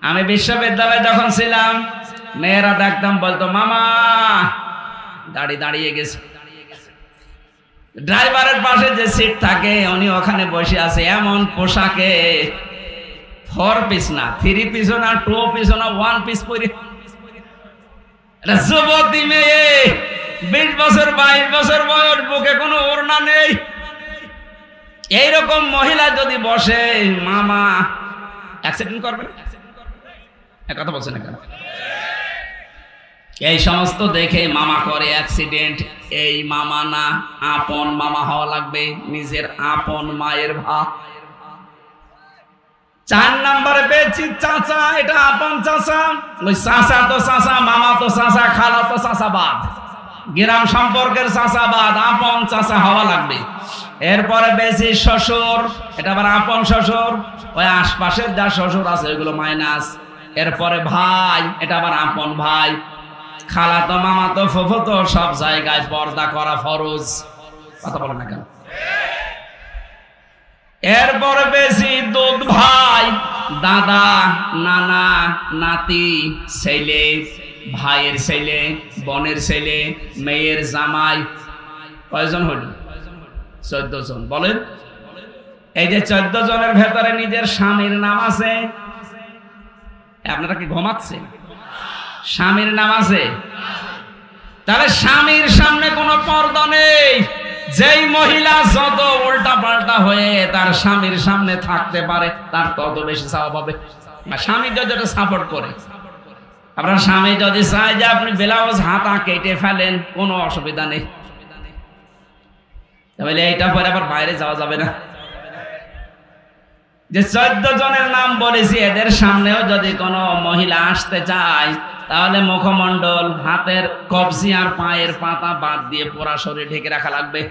আমি বিশ্ববিদ্যালয়ে যখন ছিলাম, মেয়েরা দেখতাম বলতো মামা, গাড়ি দাঁড়িয়ে গেছে, ড্রাইভারের পাশে যে সিট থাকে উনি ওখানে বসে আছে, এমন পোশাকে, 4 পিস না, 3 পিস না, 2 পিস না, 1 পিস পরে। এটা যুবতী মেয়ে, 20 বছর 22 বছর বয়স, বুকে কোনো ওড়না নেই। এইরকম মহিলা যদি বসে, মামা অ্যাক্সিডেন্ট করবে না? কথা বলছে না কেন? এই সমস্ত দেখে মামা করে অ্যাক্সিডেন্ট। এই মামা না, আপন মামা হওয়া লাগবে, নিজের আপন মায়ের ভাব। 4 নম্বরে পেয়েছি চাচা। এটা আপন চাচা। ওই চাচা তো চাচা, মামা তো চাচা, খালা তো চাচাবাদ, গ্রাম সম্পর্কের চাচাবাদ, আপন চাচা হওয়া লাগবে। এরপরে বেশি শ্বশুর, এটা আবার আপন শ্বশুর। ওই আশপাশের যা শ্বশুর আছে ওইগুলো মাইনাস। এরপরে ভাই, এটা আবার আপন ভাই। খালাতো মামাতো ফুফুতো সব জায়গায় পর্দা করা ফরজ। কথা বলেন না কেন? এরপরে বেশি দুধ ভাই, দাদা, নানা, নাতি, ছেলে, ভাইয়ের ছেলে, বোনের ছেলে, মেয়ের জামাই। কয়জন হল? 14 জন। বলেন। এই যে 14 জনের ভেতরে নিজের স্বামীর নাম আছে। আপনারা কি ঘুমাচ্ছেন? স্বামীর নাম আছে? তাহলে স্বামীর সামনে কোনো পর্দা নেই। যেই মহিলা যত উল্টা পাল্টা হয়ে তার স্বামীর সামনে থাকতে পারে তার তত বেশি সওয়াব হবে। স্বামী যদি এটা সাপোর্ট করে, আপনার স্বামী যদি চায় যে আপনি ব্লাউজ হাতা কেটে ফেলেন, কোনো অসুবিধা নেই, তাহলে এইটা পরে আবার বাইরে যাওয়া যাবে না। যে 14 জনের নাম বলেছি এদের সামনেও যদি কোনো মহিলা আসতে চায় তাহলে মুখমণ্ডল, হাতের কবজি আর পায়ের পাতা বাদ দিয়ে পুরা শরীর ঢেকে রাখা লাগবে।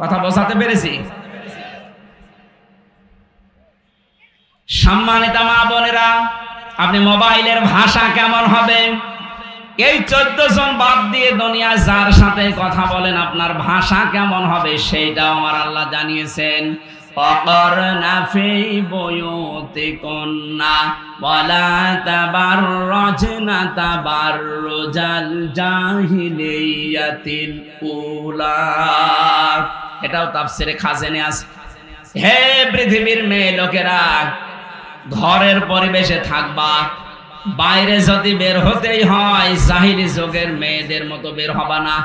কথা বোঝাতে পেরেছি? সম্মানিত মা বোনেরা, আপনি মোবাইলের ভাষা কেমন হবে এই 14 জন বাদ দিয়ে দুনিয়ায় যার সাথে কথা বলেন আপনার ভাষা কেমন হবে সেইটাও আমার আল্লাহ জানিয়েছেন। وقرنا في بيوتكن ولا تبرجن تبرج الجاهلية الأولى। এটাও তাফসিরে খাজেনে আছে। হে পৃথিবীর মেয়ে লোকেরা, ঘরের পরিবেশে থাকবা, বাইরে যদি বের হতেই হয় জাহিলি যুগের মেয়েদের মতো বের হবা না।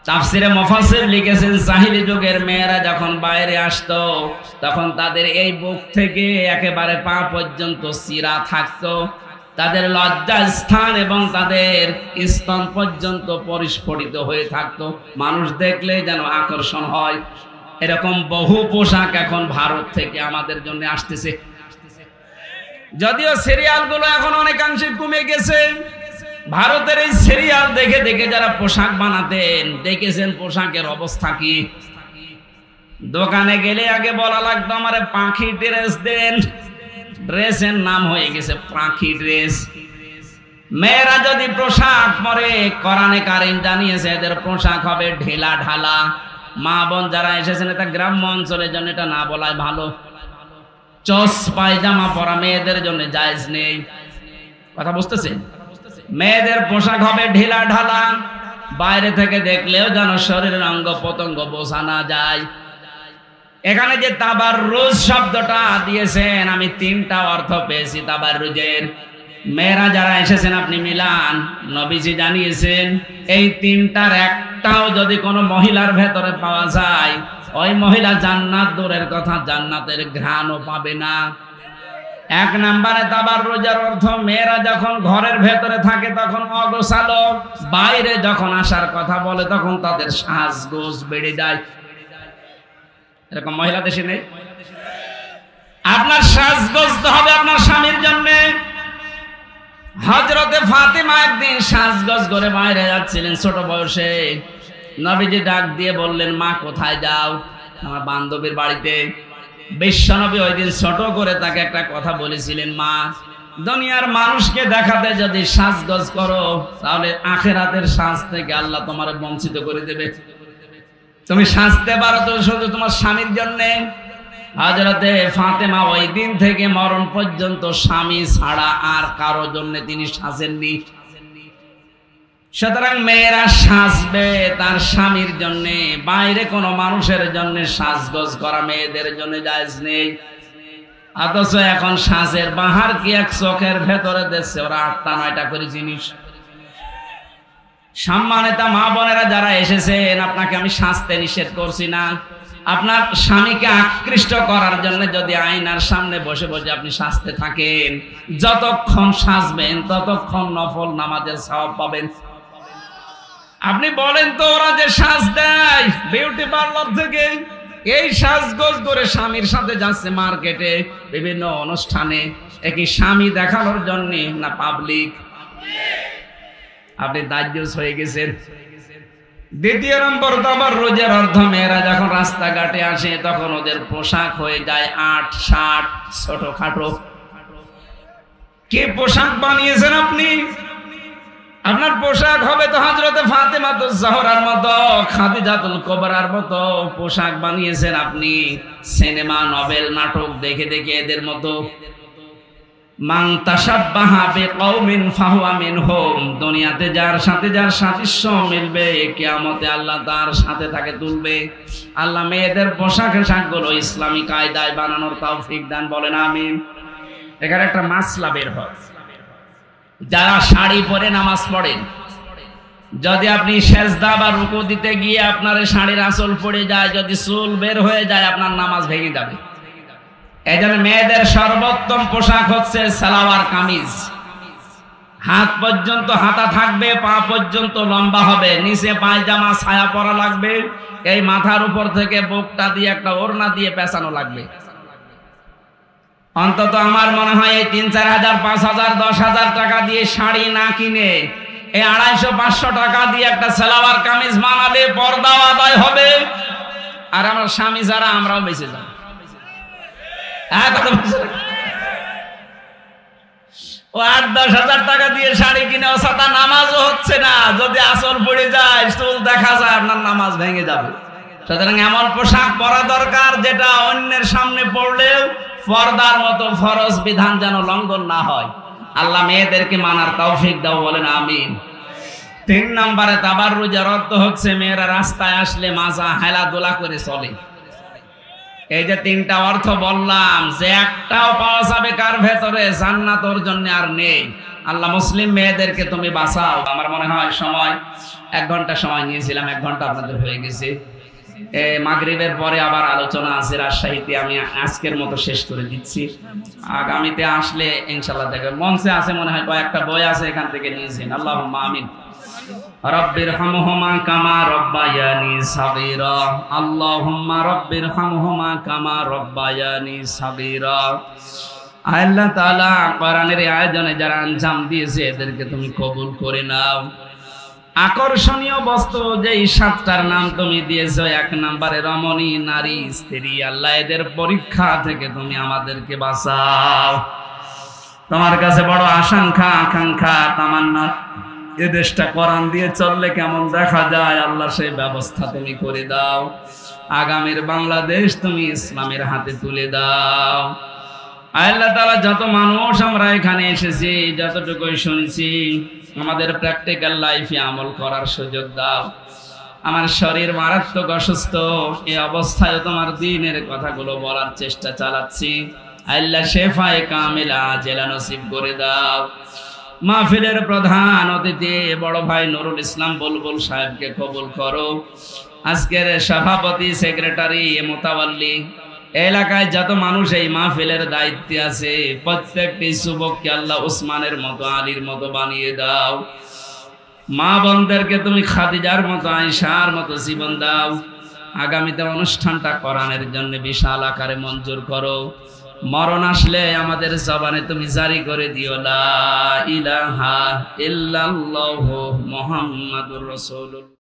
তাফসিরে মুফাসসির লিখেছেন জাহিলি যুগের মেয়েরা যখন বাইরে আসতো তখন তাদের এই বুক থেকে একেবারে পা পর্যন্ত চিরা থাকতো, তাদের লজ্জা স্থান এবং তাদের স্তন পর্যন্ত পরিস্ফুটিত হয়ে থাকতো, মানুষ দেখলে যেন আকর্ষণ হয়। এরকম বহু পোশাক এখন ভারত থেকে আমাদের জন্য আসতেছে। যদিও সিরিয়ালগুলো এখন অনেকাংশে কমে গেছে, ভারতের এই সিরিয়াল দেখে দেখে যারা পোশাক বানাতেন দেখেছেন পোশাকের অবস্থা কি। দোকানে গেলে আগে বলা লাগতো আমারে পাখি ড্রেস দেন, ড্রেসের নাম হয়ে গেছে পাখি ড্রেস। মেয়েরা যদি পোশাক পরে কোরআনে কারীম জানিয়েছে এদের পোশাক হবে ঢিলা ঢালা। মা বোন যারা এসেছেন এটা গ্রাম্য অঞ্চলের জন্য এটা না বলাই ভালো। চস পায়জামা পরা মেয়েদের জন্য জায়েজ নেই। কথা বুঝতেছেন? মেয়েদের পোশাক হবে ঢিলা ঢালা, বাইরে থেকে দেখলেও যেন শরীরের অঙ্গ প্রত্যঙ্গ বোঝা না যায়। এখানে যে তাবাররুজ শব্দটা দিয়েছেন আমি 3টা অর্থ পেয়েছি তাবাররুজের। মেয়েরা যারা এসেছেন আপনি মিলান, নবীজি জানিয়েছেন এই 3টার একটাও যদি কোনো মহিলার ভেতরে পাওয়া যায় ওই মহিলা জান্নাত দূরের কথা জান্নাতের ঘ্রাণও পাবে না। 1 নম্বরে তাবাররুজের অর্থ মেয়েরা যখন ঘরের ভেতরে থাকে তখন অগোছালো, বাইরে যখন আসার কথা বলে তখন তাদের সাজগোজ বেড়ে যায়। এরকম মহিলা দেশে নেই? আপনার সাজগোজ তো হবে আপনার স্বামীর জন্য। হযরতে ফাতেমা একদিন সাজগোজ করে বাইরে যাচ্ছিলেন ছোট বয়সে, নবীজি ডাক দিয়ে বললেন মা কোথায় যাও? আমার বান্ধবীর বাড়িতে। বিশ্বনবী ওই দিন ছোট করে তাকে একটা কথা বলেছিলেন, মা দুনিয়ার মানুষকে দেখাতে যদি সাজগোজ করো তাহলে আখিরাতের সাজ থেকে আল্লাহ তোমার বঞ্চিত করে দেবে। তুমি সাজতে পারো তো শুধু তোমার স্বামীর জন্য। হযরতে ফাতেমা ওই দিন থেকে মরণ পর্যন্ত স্বামী ছাড়া আর কারো জন্য তিনি সাজেননি। সুতরাং মেয়েরা সাজবে তার স্বামীর জন্য, বাইরে কোনো মানুষের জন্য সাজগোজ করা মেয়েদের জন্য জায়েজ নেই। অথচ এখন সাজের বাহার কি এক চোখের ভেতরে দেখছে ওরা 8টা 9টা করে জিনিস। সম্মানিত মা বোনেরা যারা এসেছেন আপনাকে আমি সাজতে নিষেধ করছি না। আপনার স্বামীকে আকৃষ্ট করার জন্য যদি আয়নার সামনে বসে বসে আপনি সাজতে থাকেন, যতক্ষণ সাজবেন ততক্ষণ নফল নামাজের সওয়াব পাবেন। আপনি বলেন তো ওরা যে সাজ দেয় বিউটি পার্লার থেকে, এই সাজগোজ করে স্বামীর সাথে যাচ্ছে মার্কেটে বিভিন্ন অনুষ্ঠানে, একই স্বামী দেখানোর জন্য না পাবলিক? আপনি দায়িত্ব হয়ে গেছেন। 2 নম্বর তাবাররুজের অর্থ মেয়েরা যখন রাস্তাঘাটে আসে তখন ওদের পোশাক হয়ে যায় 8-60 ছোটখাটো। কি পোশাক বানিয়েছেন আপনি? আপনার পোশাক হবে তো হযরতে ফাতেমাতুজ জাহরার মতো, খাদিজাতুল কুবরার মতো পোশাক বানিয়েছেন আপনি সিনেমা নভেল নাটক দেখে দেখে এদের মতো। মান তাশাব্বাহা বিকওমিন ফাহুয়া মিনহুম, দুনিয়াতে যার সাথে যার সাদৃশ্য মিলবে কিয়ামতে আল্লাহ তার সাথে তাকে তুলবে। আল্লাহ মেয়েদের পোশাক আশাকগুলো ইসলামী কায়দায় বানানোর তৌফিক দান, বলেন আমিন। এখানে একটা মাসলা বের হয়। যারা শাড়ি পরে নামাজ পড়েন, যদি আপনি সেজদা বা রুকু দিতে গিয়ে আপনার শাড়ির আঁচল পড়ে যায়, যদি চুল বের হয়ে যায়, আপনার নামাজ ভেঙে যাবে। এই জন্য মেয়েদের সর্বোত্তম পোশাক হচ্ছে সালোয়ার কামিজ। হাত পর্যন্ত হাতা থাকবে, পা পর্যন্ত লম্বা হবে, নিচে পায়জামা ছায়া পরা লাগবে, এই মাথার উপর থেকে বুকটা দিয়ে একটা ওড়না দিয়ে পেঁচানো লাগবে। অন্তত আমার মনে হয় এই ৩-৪ হাজার, ৫ হাজার, ১০ হাজার টাকা দিয়ে শাড়ি না কিনে এই ২৫০-৫০০ টাকা দিয়ে একটা সালোয়ার কামিজ বানালে পর্দাও আদায় হবে, আর আমার স্বামী যারা আমরাও বেঁচে যাব। ও ৮-১০ হাজার টাকা দিয়ে শাড়ি কিনে ও সাথে নামাজও হচ্ছে না, যদি আঁচল পড়ে যায়, চুল দেখা যায়, আপনার নামাজ ভেঙে যাবে। সুতরাং এমন পোশাক পরা দরকার যেটা অন্যের সামনে পড়লেও পর্দার মতো ফরজ বিধান যেন লঙ্ঘন না হয়। আল্লাহ মেয়েদেরকে মানার তৌফিক দাও, বলেন আমিন। ৩ নম্বরে তাবাররুজের অর্থ হচ্ছে মেয়েরা রাস্তায় আসলে মাজা হেলাদোলা করে চলে। এই যে ৩টা অর্থ বললাম, যে একটাও পাওয়া যাবে কার ভেতরে, জান্নাত ওর জন্য আর নেই। আল্লাহ মুসলিম মেয়েদেরকে তুমি বাঁচাও। আমার মনে হয় সময় 1 ঘন্টা সময় নিয়েছিলাম, 1 ঘন্টা আপনাদের হয়ে গেছে। মাগরিবের পরে আবার আলোচনা আছে রাজশাহীতে, আমি আজকের মতো শেষ করে দিচ্ছি। আগামীতে আসলে ইনশাআল্লাহ দেখবেন, মঞ্চে আছে মনে হয় কয়েকটা বই আছে, এখান থেকে নিয়েছেন। আল্লাহুম্মা আমিন। রব্বিরহামহুমা কামা রব্বায়ানি সাগীরা, আল্লাহুম্মা রব্বিরহামহুমা কামা রব্বায়ানি সাগীরা। আল্লাহ তাআলা কোরআনের আয়োজনে যারা আঞ্জাম দিয়েছে এদেরকে তুমি কবুল করে নাও। আকর্ষণীয় বস্তু যেই 7টার নাম তুমি দিয়েছো, 1 নম্বরে রমণী, নারী, স্ত্রী। আল্লাহ এদের পরীক্ষা থেকে তুমি আমাদেরকে বাঁচাও। তোমার কাছে বড় আকাঙ্ক্ষা, তামান্না, এ দেশটা কোরআন দিয়ে চললে কেমন দেখা যায়, আল্লাহ সেই ব্যবস্থা তুমি করে দাও। আগামীর বাংলাদেশ তুমি ইসলামের হাতে তুলে দাও। আল্লাহ তাআলা যত মানুষ আমরা এখানে এসেছি, যতটুকুই শুনছি, আমাদের প্র্যাকটিক্যাল লাইফে আমল করার সুযোগ দাও। আমার শরীর মারাত্মক অসুস্থ, এই অবস্থায় তোমার দ্বীনের কথাগুলো বলার চেষ্টা চালাচ্ছি। আল্লাহ শেফায়ে কামিলা আজেলা নসিব করে দাও। মাহফিলের প্রধান অতিথি বড় ভাই নুরুল ইসলাম বুলবুল সাহেবকে কবুল করো। আজকের সভাপতি, সেক্রেটারি, মোতাওয়াল্লি, এলাকায় যত মানুষ এই মাহফিলের দায়িত্বে আছে, প্রত্যেকটি যুবককে আল্লাহ উসমানের মতো, আলীর মতো বানিয়ে দাও। মা বোনদেরকে তুমি খাদিজার মতো, আয়েশার মতো জীবন দাও। আগামীতে অনুষ্ঠানটা কোরআনের জন্য বিশাল আকারে মঞ্জুর করো। মরণ আসলে আমাদের জবানে তুমি জারি করে দিও, লা ইলাহা ইল্লাল্লাহু মুহাম্মাদুর রাসূলুল্লাহ।